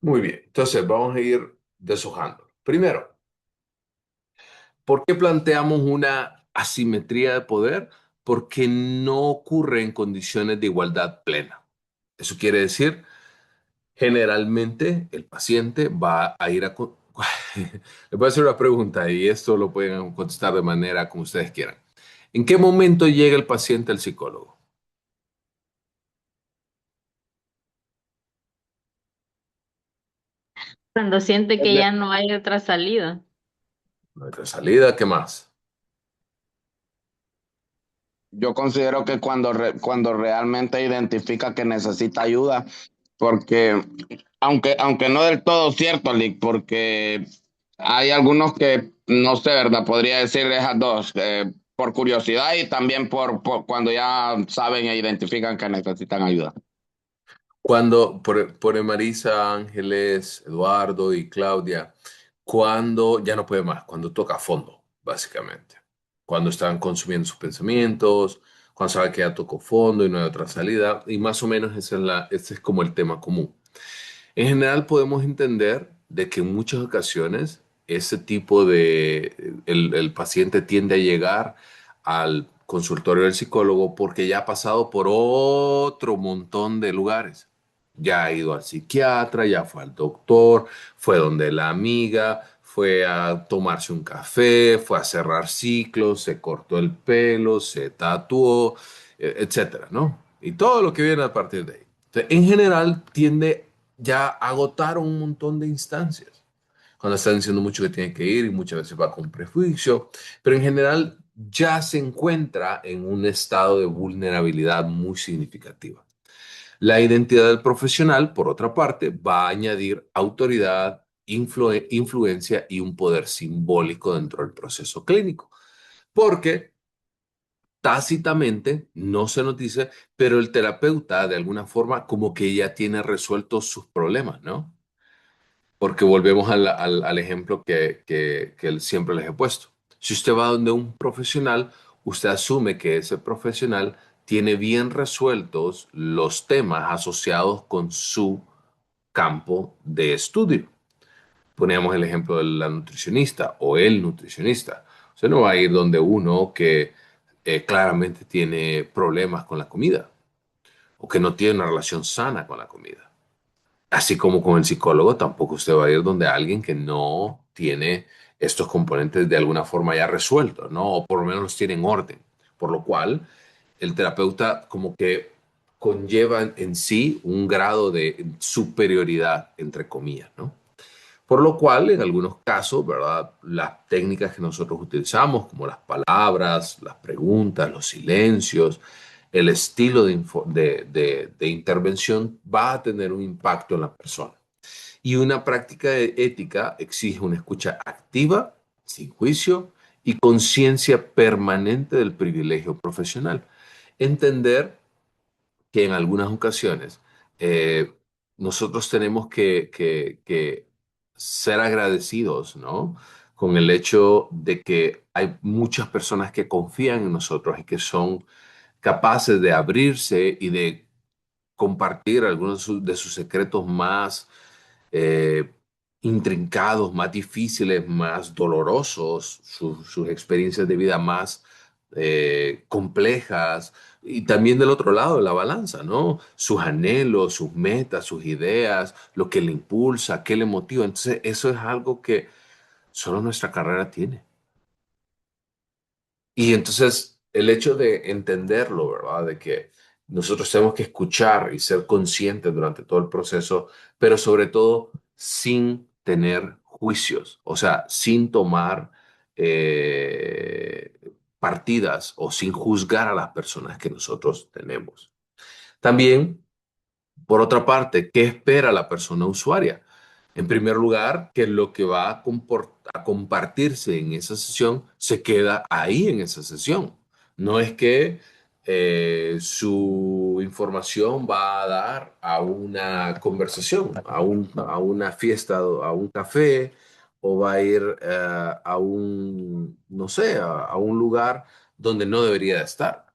muy bien. Entonces vamos a ir deshojando. Primero, ¿por qué planteamos una asimetría de poder? Porque no ocurre en condiciones de igualdad plena. Eso quiere decir, generalmente el paciente va a ir a... Les voy a hacer una pregunta y esto lo pueden contestar de manera como ustedes quieran. ¿En qué momento llega el paciente al psicólogo? Cuando siente que ya no hay otra salida. Nuestra salida, ¿qué más? Yo considero que cuando realmente identifica que necesita ayuda, porque aunque no del todo cierto, Lick, porque hay algunos que, no sé, ¿verdad? Podría decir esas dos, por curiosidad y también por cuando ya saben e identifican que necesitan ayuda. Cuando, por Marisa, Ángeles, Eduardo y Claudia, cuando ya no puede más, cuando toca a fondo, básicamente. Cuando están consumiendo sus pensamientos, cuando sabe que ya tocó fondo y no hay otra salida, y más o menos ese es como el tema común. En general podemos entender de que en muchas ocasiones ese tipo el paciente tiende a llegar al consultorio del psicólogo porque ya ha pasado por otro montón de lugares. Ya ha ido al psiquiatra, ya fue al doctor, fue donde la amiga, fue a tomarse un café, fue a cerrar ciclos, se cortó el pelo, se tatuó, etcétera, ¿no? Y todo lo que viene a partir de ahí. Entonces, en general tiende ya a agotar un montón de instancias. Cuando están diciendo mucho que tiene que ir y muchas veces va con prejuicio, pero en general ya se encuentra en un estado de vulnerabilidad muy significativa. La identidad del profesional, por otra parte, va a añadir autoridad, influencia y un poder simbólico dentro del proceso clínico. Porque tácitamente no se nos dice, pero el terapeuta de alguna forma como que ya tiene resueltos sus problemas, ¿no? Porque volvemos al ejemplo que siempre les he puesto. Si usted va donde un profesional, usted asume que ese profesional tiene bien resueltos los temas asociados con su campo de estudio. Poníamos el ejemplo de la nutricionista o el nutricionista. Usted no va a ir donde uno que claramente tiene problemas con la comida o que no tiene una relación sana con la comida. Así como con el psicólogo, tampoco usted va a ir donde alguien que no tiene estos componentes de alguna forma ya resueltos, ¿no? O por lo menos los tiene en orden. Por lo cual, el terapeuta como que conlleva en sí un grado de superioridad, entre comillas, ¿no? Por lo cual, en algunos casos, ¿verdad? Las técnicas que nosotros utilizamos, como las palabras, las preguntas, los silencios, el estilo de intervención va a tener un impacto en la persona. Y una práctica ética exige una escucha activa, sin juicio y conciencia permanente del privilegio profesional. Entender que en algunas ocasiones eh, nosotros tenemos que ser agradecidos, ¿no? Con el hecho de que hay muchas personas que confían en nosotros y que son capaces de abrirse y de compartir algunos de sus secretos más eh, intrincados, más difíciles, más dolorosos, sus experiencias de vida más complejas. Y también del otro lado de la balanza, ¿no? Sus anhelos, sus metas, sus ideas, lo que le impulsa, qué le motiva. Entonces, eso es algo que solo nuestra carrera tiene. Y entonces el hecho de entenderlo, ¿verdad? De que nosotros tenemos que escuchar y ser conscientes durante todo el proceso, pero sobre todo sin tener juicios, o sea, sin tomar eh, partidas o sin juzgar a las personas que nosotros tenemos. También por otra parte, ¿qué espera la persona usuaria? En primer lugar, que lo que va a compartirse en esa sesión se queda ahí en esa sesión. No es que su información va a dar a una conversación, a una fiesta, a un café, o va a ir a un, no sé, a un lugar donde no debería de estar.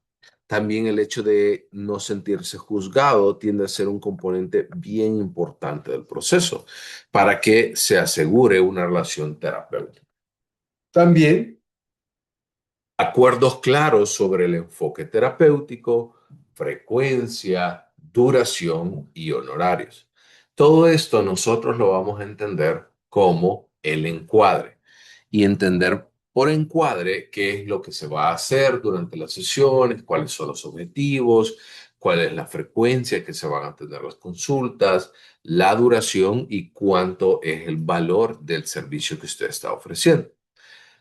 También el hecho de no sentirse juzgado tiende a ser un componente bien importante del proceso para que se asegure una relación terapéutica. También acuerdos claros sobre el enfoque terapéutico, frecuencia, duración y honorarios. Todo esto nosotros lo vamos a entender como el encuadre y entender por encuadre qué es lo que se va a hacer durante las sesiones, cuáles son los objetivos, cuál es la frecuencia que se van a tener las consultas, la duración y cuánto es el valor del servicio que usted está ofreciendo.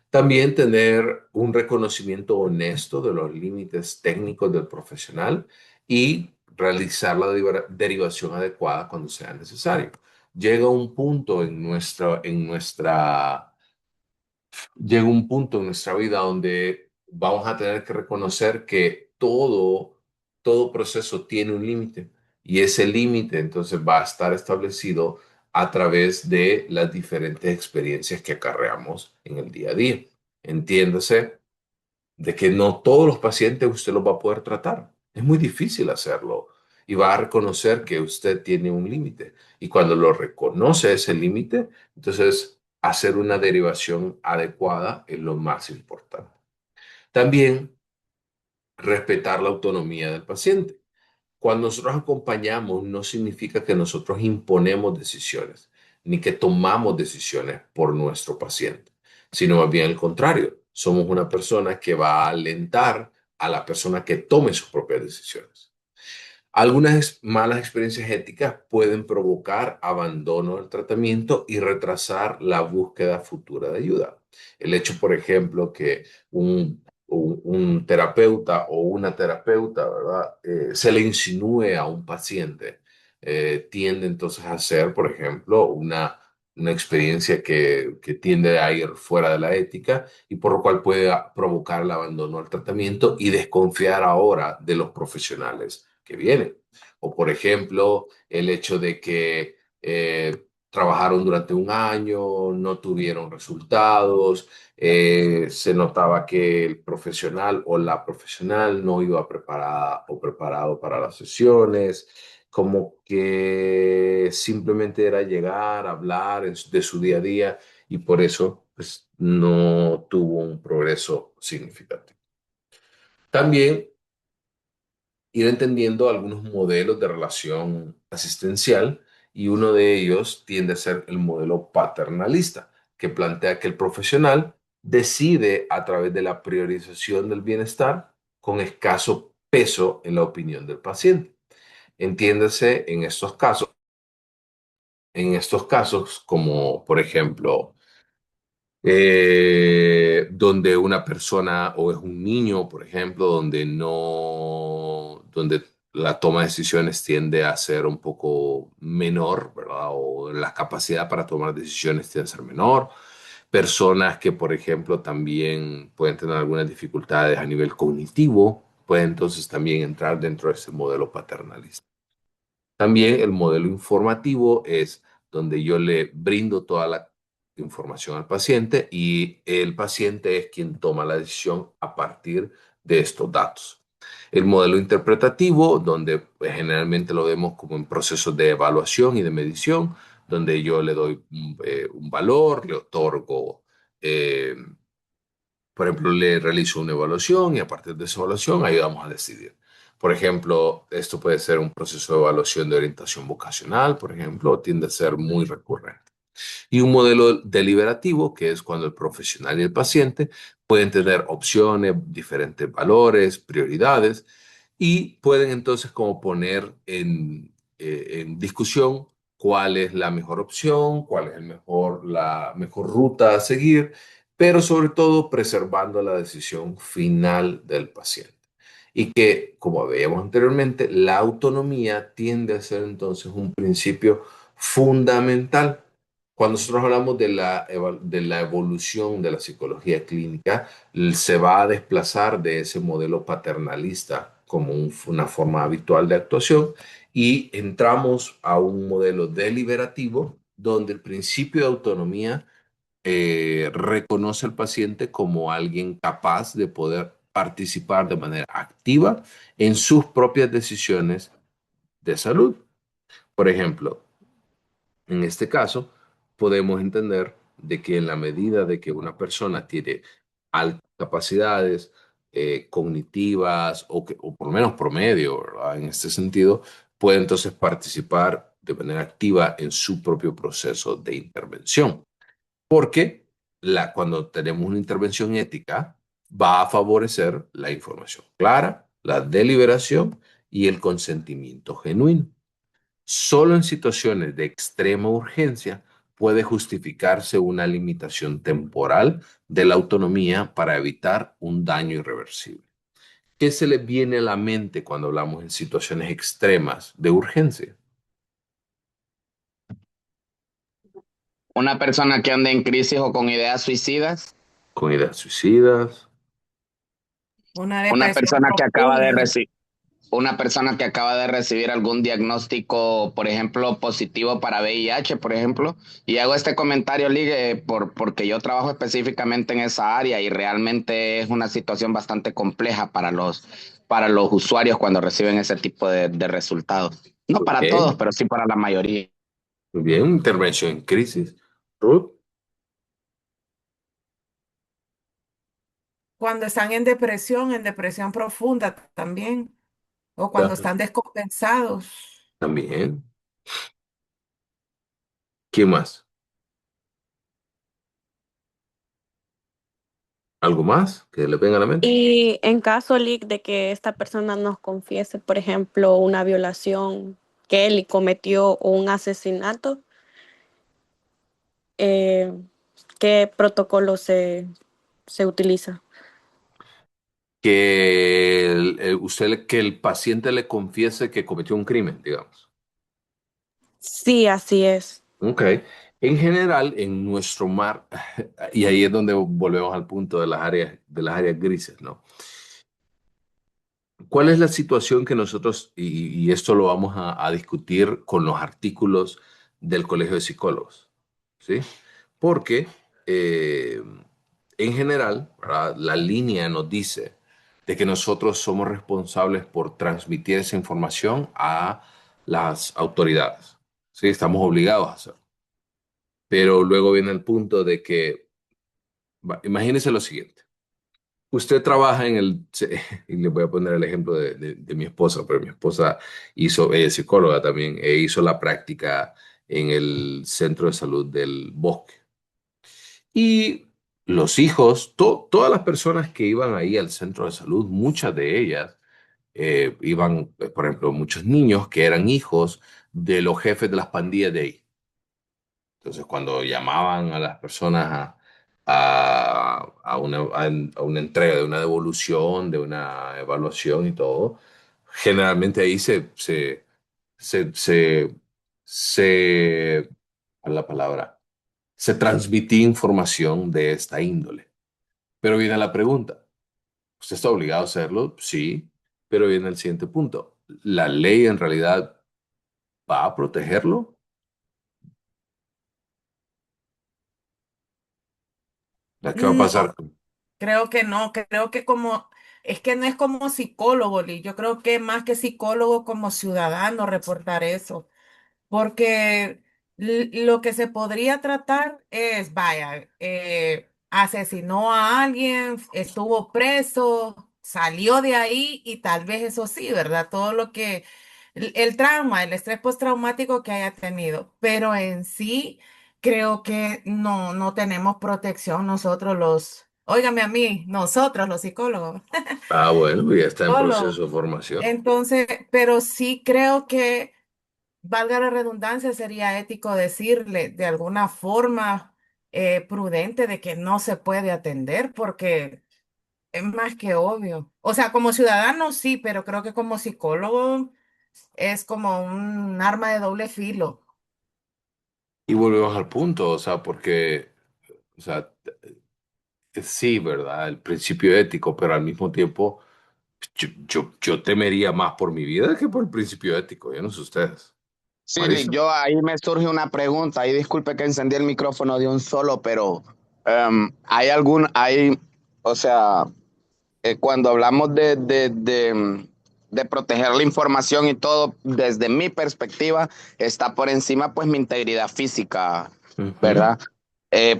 También tener un reconocimiento honesto de los límites técnicos del profesional y realizar la derivación adecuada cuando sea necesario. Llega un punto llega un punto en nuestra vida donde vamos a tener que reconocer que todo proceso tiene un límite y ese límite entonces va a estar establecido a través de las diferentes experiencias que acarreamos en el día a día. Entiéndase de que no todos los pacientes usted los va a poder tratar. Es muy difícil hacerlo y va a reconocer que usted tiene un límite. Y cuando lo reconoce ese límite, entonces hacer una derivación adecuada es lo más importante. También respetar la autonomía del paciente. Cuando nosotros acompañamos, no significa que nosotros imponemos decisiones, ni que tomamos decisiones por nuestro paciente, sino más bien al contrario. Somos una persona que va a alentar a la persona que tome sus propias decisiones. Algunas malas experiencias éticas pueden provocar abandono del tratamiento y retrasar la búsqueda futura de ayuda. El hecho, por ejemplo, que un terapeuta o una terapeuta, ¿verdad? Se le insinúe a un paciente, tiende entonces a ser, por ejemplo, una experiencia que tiende a ir fuera de la ética y por lo cual puede provocar el abandono del tratamiento y desconfiar ahora de los profesionales que vienen. O, por ejemplo, el hecho de que trabajaron durante un año, no tuvieron resultados, se notaba que el profesional o la profesional no iba preparada o preparado para las sesiones, como que simplemente era llegar, hablar de su día a día y por eso pues, no tuvo un progreso significativo. También ir entendiendo algunos modelos de relación asistencial y uno de ellos tiende a ser el modelo paternalista, que plantea que el profesional decide a través de la priorización del bienestar con escaso peso en la opinión del paciente. Entiéndase en estos casos como por ejemplo donde una persona o es un niño, por ejemplo, donde la toma de decisiones tiende a ser un poco menor, ¿verdad? O la capacidad para tomar decisiones tiende a ser menor. Personas que, por ejemplo, también pueden tener algunas dificultades a nivel cognitivo, pueden entonces también entrar dentro de ese modelo paternalista. También el modelo informativo es donde yo le brindo toda la información al paciente y el paciente es quien toma la decisión a partir de estos datos. El modelo interpretativo, donde pues, generalmente lo vemos como en procesos de evaluación y de medición, donde yo le doy un valor, le otorgo, eh, por ejemplo, le realizo una evaluación y a partir de esa evaluación ayudamos a decidir. Por ejemplo, esto puede ser un proceso de evaluación de orientación vocacional, por ejemplo, tiende a ser muy recurrente. Y un modelo deliberativo, que es cuando el profesional y el paciente pueden tener opciones, diferentes valores, prioridades, y pueden entonces como poner en discusión cuál es la mejor opción, cuál es la mejor ruta a seguir, pero sobre todo preservando la decisión final del paciente. Y que, como veíamos anteriormente, la autonomía tiende a ser entonces un principio fundamental. Cuando nosotros hablamos de la evolución de la psicología clínica, se va a desplazar de ese modelo paternalista como una forma habitual de actuación y entramos a un modelo deliberativo donde el principio de autonomía reconoce al paciente como alguien capaz de poder participar de manera activa en sus propias decisiones de salud. Por ejemplo, en este caso, podemos entender de que en la medida de que una persona tiene altas capacidades cognitivas o por lo menos promedio, ¿verdad? En este sentido, puede entonces participar de manera activa en su propio proceso de intervención. Porque cuando tenemos una intervención ética, va a favorecer la información clara, la deliberación y el consentimiento genuino. Solo en situaciones de extrema urgencia puede justificarse una limitación temporal de la autonomía para evitar un daño irreversible. ¿Qué se le viene a la mente cuando hablamos en situaciones extremas de urgencia? Una persona que anda en crisis o con ideas suicidas. Con ideas suicidas. Una Una depresión persona que acaba de profunda. recibir. Una persona que acaba de recibir algún diagnóstico, por ejemplo, positivo para VIH, por ejemplo, y hago este comentario, Ligue, porque yo trabajo específicamente en esa área y realmente es una situación bastante compleja para los usuarios cuando reciben ese tipo de resultados. No para todos, Bien, pero sí para la mayoría. muy bien, intervención en crisis. Ruth. Cuando están en depresión profunda también, o cuando Ta- están descompensados. También. ¿Quién más? ¿Algo más que le venga a la mente? Y en caso, Lick, de que esta persona nos confiese, por ejemplo, una violación que él cometió o un asesinato, eh, ¿qué protocolo se utiliza? Que que el paciente le confiese que cometió un crimen, digamos. Sí, así es. Ok. En general, en nuestro mar, y ahí es donde volvemos al punto de las áreas grises, ¿no? ¿Cuál es la situación que nosotros, y esto lo vamos a discutir con los artículos del Colegio de Psicólogos, ¿sí? Porque eh, en general, ¿verdad? La línea nos dice de que nosotros somos responsables por transmitir esa información a las autoridades, ¿sí? Estamos obligados a hacerlo. Pero luego viene el punto de que, imagínese lo siguiente. Usted trabaja en y le voy a poner el ejemplo de mi esposa, pero mi esposa ella es psicóloga también, e hizo la práctica en el centro de salud del Bosque. Y los hijos, todas las personas que iban ahí al centro de salud, muchas de ellas iban, por ejemplo, muchos niños que eran hijos de los jefes de las pandillas de ahí. Entonces, cuando llamaban a las personas a una entrega de una devolución, de una evaluación y todo, generalmente ahí se, se, se, ¿cuál es la palabra? Se transmitía información de esta índole. Pero viene la pregunta, ¿usted está obligado a hacerlo? Sí, pero viene el siguiente punto. ¿La ley en realidad va a protegerlo? ¿Qué va a pasar? No, creo que no, creo que como, es que no es como psicólogo, Lee, yo creo que más que psicólogo como ciudadano reportar eso. Porque lo que se podría tratar es, vaya, asesinó a alguien, estuvo preso, salió de ahí y tal vez eso sí, ¿verdad? Todo lo que, el trauma, el estrés postraumático que haya tenido, pero en sí creo que no tenemos protección nosotros óigame a mí, nosotros los psicólogos. Ah, bueno, ya está en Solo. proceso de formación. Entonces, pero sí creo que valga la redundancia, sería ético decirle de alguna forma prudente de que no se puede atender porque es más que obvio. O sea, como ciudadano sí, pero creo que como psicólogo es como un arma de doble filo. Y volvemos al punto, o sea, porque, o sea, sí, ¿verdad? El principio ético, pero al mismo tiempo yo temería más por mi vida que por el principio ético. Yo no sé ustedes. Sí, Lick, Marisa. yo ahí me surge una pregunta, y disculpe que encendí el micrófono de un solo, pero o sea, cuando hablamos de proteger la información y todo, desde mi perspectiva, está por encima pues mi integridad física, Ujú. ¿verdad?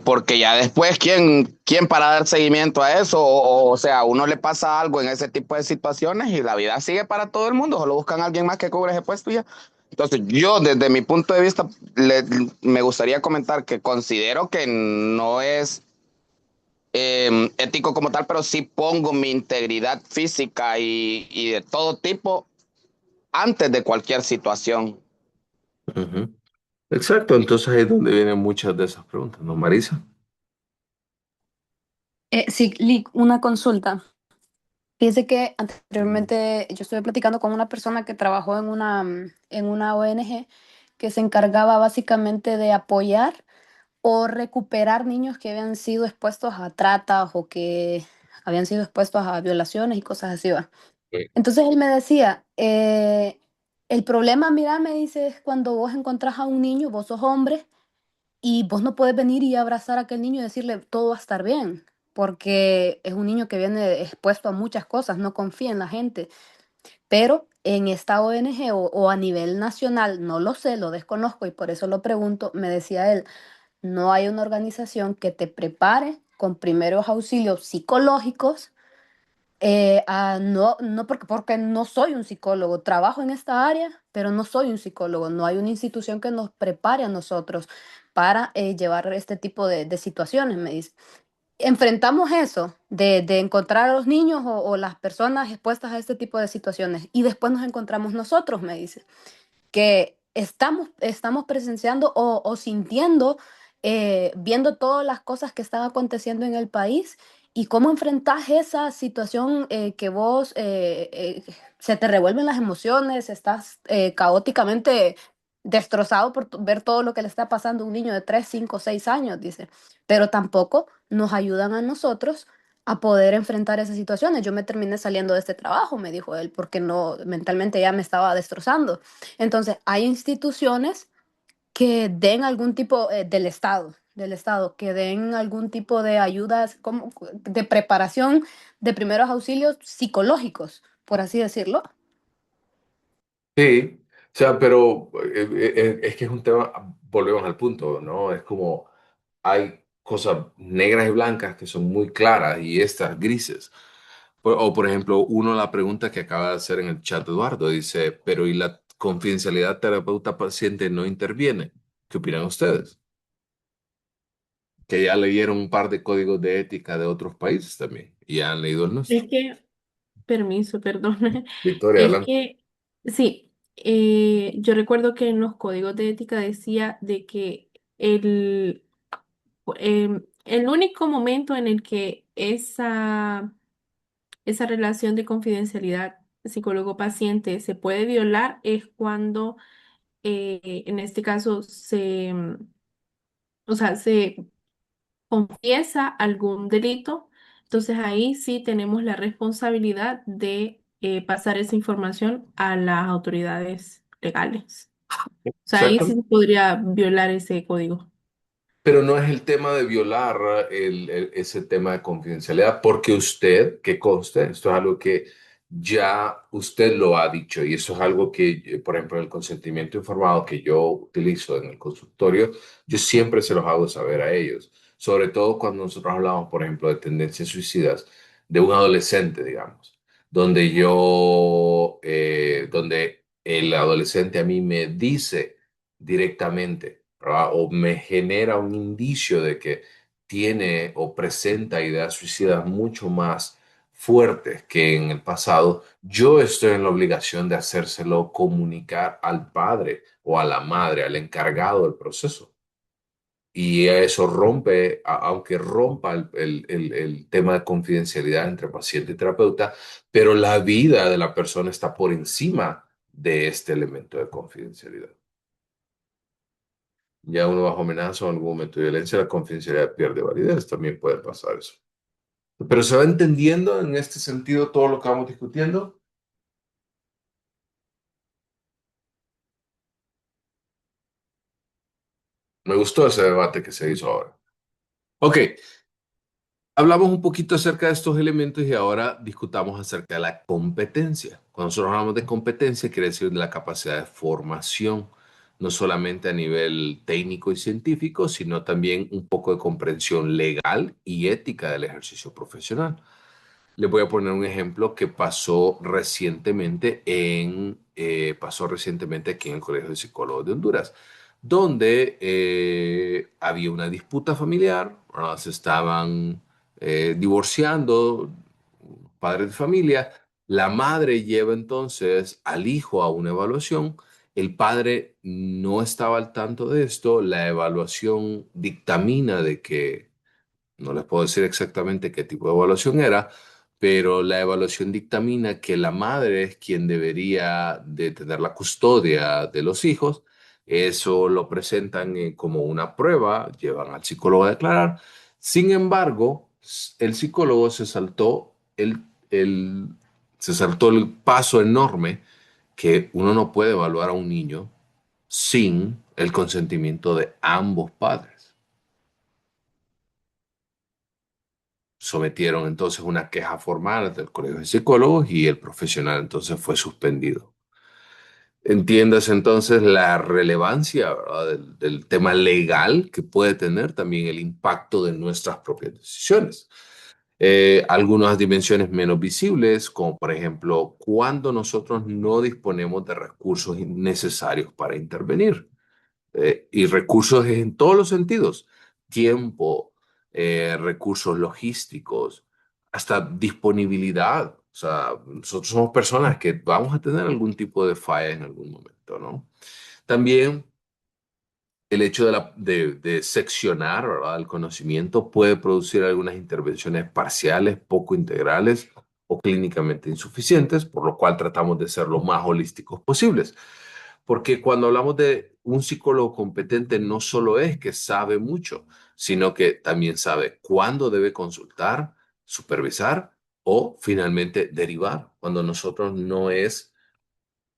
Porque ya después, ¿quién para dar seguimiento a eso? O sea, a uno le pasa algo en ese tipo de situaciones y la vida sigue para todo el mundo, solo buscan a alguien más que cubre ese puesto y ya. Entonces, yo desde mi punto de vista, me gustaría comentar que considero que no es ético como tal, pero sí pongo mi integridad física y de todo tipo antes de cualquier situación. Ujú. Exacto, entonces ahí es donde vienen muchas de esas preguntas, ¿no, Marisa? Sí, Lick, una consulta. Fíjese que anteriormente yo estuve platicando con una persona que trabajó en una ONG que se encargaba básicamente de apoyar o recuperar niños que habían sido expuestos a tratas o que habían sido expuestos a violaciones y cosas así, va. Sí. Entonces él me decía, el problema, mira, me dice, es cuando vos encontrás a un niño, vos sos hombre, y vos no puedes venir y abrazar a aquel niño y decirle todo va a estar bien, porque es un niño que viene expuesto a muchas cosas, no confía en la gente. Pero en esta ONG o a nivel nacional, no lo sé, lo desconozco y por eso lo pregunto, me decía él, no hay una organización que te prepare con primeros auxilios psicológicos. No porque no soy un psicólogo, trabajo en esta área, pero no soy un psicólogo, no hay una institución que nos prepare a nosotros para llevar este tipo de situaciones, me dice. Enfrentamos eso de encontrar a los niños o las personas expuestas a este tipo de situaciones y después nos encontramos nosotros, me dice que estamos presenciando o sintiendo, viendo todas las cosas que están aconteciendo en el país y cómo enfrentas esa situación que vos se te revuelven las emociones, estás caóticamente destrozado por ver todo lo que le está pasando a un niño de 3 5 6 años, dice, pero tampoco nos ayudan a nosotros a poder enfrentar esas situaciones. Yo me terminé saliendo de este trabajo, me dijo él, porque no, mentalmente ya me estaba destrozando. Entonces, hay instituciones que den algún tipo del Estado, que den algún tipo de ayudas, como, de preparación de primeros auxilios psicológicos, por así decirlo. Sí, o sea, pero es que es un tema, volvemos al punto, ¿no? Es como hay cosas negras y blancas que son muy claras y estas grises. O por ejemplo, uno la pregunta que acaba de hacer en el chat Eduardo dice, pero ¿y la confidencialidad terapeuta-paciente no interviene? ¿Qué opinan ustedes? Que ya leyeron un par de códigos de ética de otros países también y ya han leído el nuestro. Es que, permiso, perdón, Victoria, es adelante. que sí, yo recuerdo que en los códigos de ética decía de que el único momento en el que esa relación de confidencialidad psicólogo paciente se puede violar es cuando en este caso o sea, se confiesa algún delito. Entonces ahí sí tenemos la responsabilidad de pasar esa información a las autoridades legales. O sea, ahí sí Exacto. se podría violar ese código. Pero no es el tema de violar ese tema de confidencialidad, porque usted, que conste, esto es algo que ya usted lo ha dicho y eso es algo que, por ejemplo, el consentimiento informado que yo utilizo en el consultorio, yo siempre se los hago saber a ellos, sobre todo cuando nosotros hablamos, por ejemplo, de tendencias suicidas de un adolescente, digamos, donde el adolescente a mí me dice directamente, ¿verdad? O me genera un indicio de que tiene o presenta ideas suicidas mucho más fuertes que en el pasado, yo estoy en la obligación de hacérselo comunicar al padre o a la madre, al encargado del proceso. Y eso rompe, aunque rompa el tema de confidencialidad entre paciente y terapeuta, pero la vida de la persona está por encima de este elemento de confidencialidad. Ya uno bajo amenaza o en algún momento de violencia, la confidencialidad pierde validez, también puede pasar eso. Pero se va entendiendo en este sentido todo lo que vamos discutiendo. Me gustó ese debate que se hizo ahora. Ok, hablamos un poquito acerca de estos elementos y ahora discutamos acerca de la competencia. Cuando nosotros hablamos de competencia, quiere decir de la capacidad de formación, no solamente a nivel técnico y científico, sino también un poco de comprensión legal y ética del ejercicio profesional. Les voy a poner un ejemplo que pasó recientemente aquí en el Colegio de Psicólogos de Honduras, donde había una disputa familiar, ¿verdad? Se estaban divorciando, padres de familia. La madre lleva entonces al hijo a una evaluación. El padre no estaba al tanto de esto. La evaluación dictamina de que no les puedo decir exactamente qué tipo de evaluación era, pero la evaluación dictamina que la madre es quien debería de tener la custodia de los hijos. Eso lo presentan como una prueba, llevan al psicólogo a declarar. Sin embargo, el psicólogo el, se saltó el paso enorme que uno no puede evaluar a un niño sin el consentimiento de ambos padres. Sometieron entonces una queja formal ante el Colegio de Psicólogos y el profesional entonces fue suspendido. Entiendas entonces la relevancia, ¿verdad? del tema legal que puede tener también el impacto de nuestras propias decisiones. Algunas dimensiones menos visibles, como por ejemplo, cuando nosotros no disponemos de recursos necesarios para intervenir y recursos en todos los sentidos, tiempo, recursos logísticos, hasta disponibilidad. O sea, nosotros somos personas que vamos a tener algún tipo de falla en algún momento, ¿no? También el hecho de seccionar, ¿verdad? El conocimiento puede producir algunas intervenciones parciales, poco integrales o clínicamente insuficientes, por lo cual tratamos de ser lo más holísticos posibles. Porque cuando hablamos de un psicólogo competente, no solo es que sabe mucho, sino que también sabe cuándo debe consultar, supervisar o finalmente derivar. Cuando nosotros no es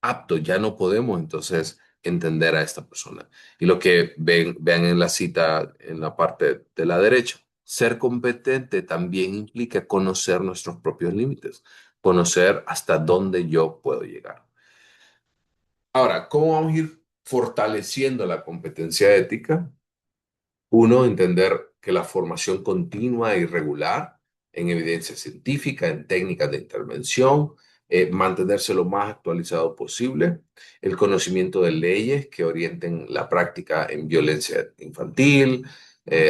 apto, ya no podemos entonces entender a esta persona. Y lo que vean en la cita en la parte de la derecha, ser competente también implica conocer nuestros propios límites, conocer hasta dónde yo puedo llegar. Ahora, ¿cómo vamos a ir fortaleciendo la competencia ética? Uno, entender que la formación continua y regular en evidencia científica, en técnicas de intervención, mantenerse lo más actualizado posible, el conocimiento de leyes que orienten la práctica en violencia infantil,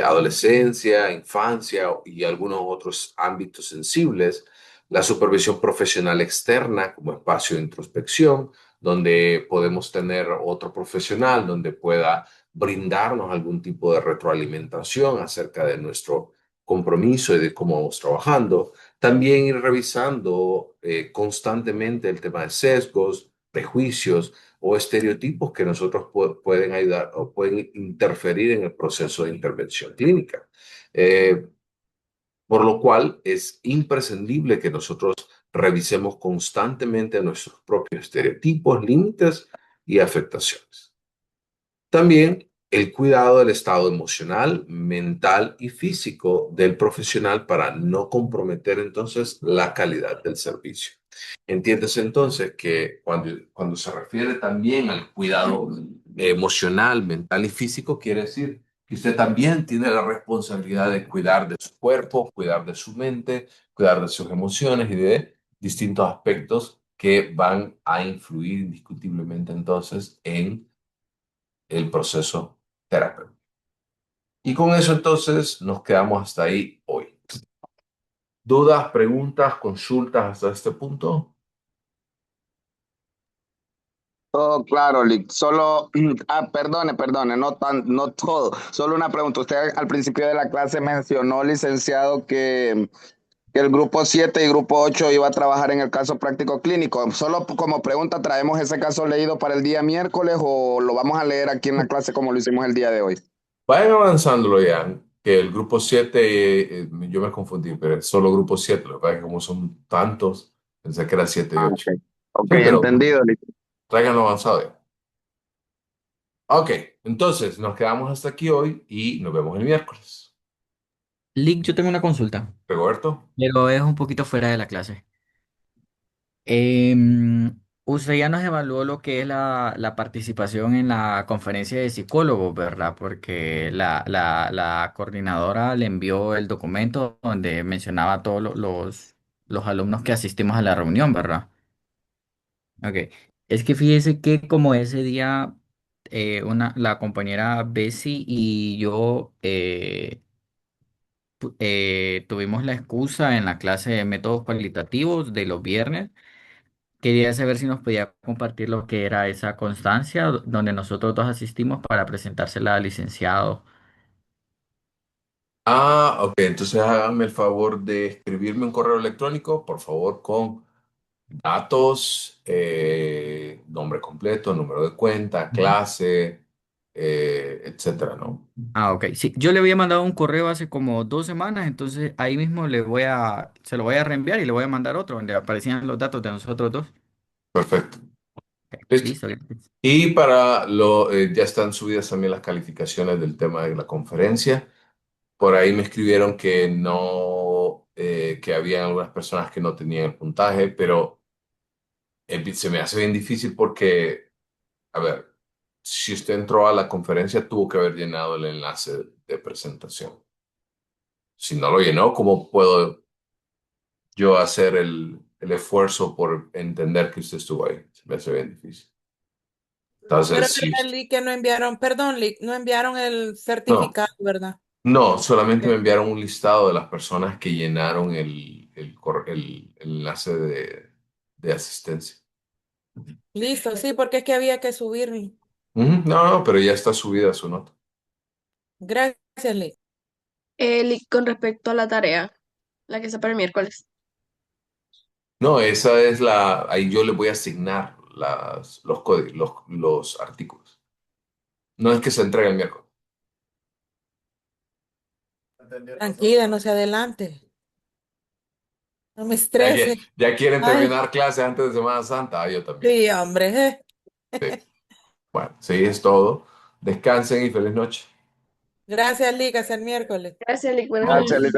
adolescencia, infancia y algunos otros ámbitos sensibles, la supervisión profesional externa como espacio de introspección, donde podemos tener otro profesional donde pueda brindarnos algún tipo de retroalimentación acerca de nuestro compromiso y de cómo vamos trabajando. También ir revisando constantemente el tema de sesgos, prejuicios o estereotipos que nosotros pueden ayudar o pueden interferir en el proceso de intervención clínica. Por lo cual es imprescindible que nosotros revisemos constantemente nuestros propios estereotipos, límites y afectaciones. También el cuidado del estado emocional, mental y físico del profesional para no comprometer entonces la calidad del servicio. Entiendes entonces que cuando se refiere también al cuidado emocional, mental y físico, quiere decir que usted también tiene la responsabilidad de cuidar de su cuerpo, cuidar de su mente, cuidar de sus emociones y de distintos aspectos que van a influir indiscutiblemente entonces en el proceso terapéutico. Y con eso entonces nos quedamos hasta ahí hoy. ¿Dudas, preguntas, consultas hasta este punto? Todo claro, Lick. Solo, perdone, no todo. Solo una pregunta. Usted al principio de la clase mencionó, licenciado, que el grupo 7 y grupo 8 iba a trabajar en el caso práctico clínico. Solo como pregunta, ¿traemos ese caso leído para el día miércoles o lo vamos a leer aquí en la clase como lo hicimos el día de hoy? Vayan avanzándolo ya, que el grupo 7, yo me confundí, pero es solo grupo 7, lo que pasa es que como son tantos, pensé que era 7 y 8. Ok, Sí, pero entendido, Lick. tráiganlo avanzado ya. Ok, entonces nos quedamos hasta aquí hoy y nos vemos el miércoles. Lick, yo tengo una consulta, ¿Roberto? pero es un poquito fuera de la clase. Usted ya nos evaluó lo que es la participación en la conferencia de psicólogos, ¿verdad? Porque la coordinadora le envió el documento donde mencionaba a todos los alumnos que asistimos a la reunión, ¿verdad? Ok. Es que fíjese que como ese día la compañera Bessie y yo tuvimos la excusa en la clase de métodos cualitativos de los viernes. Quería saber si nos podía compartir lo que era esa constancia donde nosotros dos asistimos para presentársela al licenciado. Ah, ok, entonces háganme el favor de escribirme un correo electrónico, por favor, con datos, nombre completo, número de cuenta, Ujú. clase, etcétera, ¿no? Ah, ok. Sí, yo le había mandado un correo hace como 2 semanas, entonces ahí mismo se lo voy a reenviar y le voy a mandar otro donde aparecían los datos de nosotros dos. Perfecto. Ok, Listo. listo. Gracias. Y ya están subidas también las calificaciones del tema de la conferencia. Por ahí me escribieron que no, que había algunas personas que no tenían el puntaje, pero se me hace bien difícil porque, a ver, si usted entró a la conferencia, tuvo que haber llenado el enlace de presentación. Si no lo llenó, ¿cómo puedo yo hacer el esfuerzo por entender que usted estuvo ahí? Se me hace bien difícil. Pero Entonces, sí. verdad, Lick, que no enviaron, perdón, Lick, no enviaron el No, certificado, ¿verdad? no, solamente Ok. me enviaron un listado de las personas que llenaron el enlace de asistencia. Listo, sí, porque es que había que subir. Ujú. No, no, pero ya está subida su nota. Gracias, Lick. Con respecto a la tarea, la que está para el miércoles. No, esa es ahí yo le voy a asignar los artículos. No es que se entregue el miércoles. Tranquila, no se adelante. No me Ya, estrese. ya quieren Ay, terminar clase antes de Semana Santa. Ah, yo también. sí, hombre. Sí. Bueno, sí, es todo. Descansen y feliz noche. Gracias, Lick, hasta el miércoles. Gracias, Lick. Buenas Gracias, noches.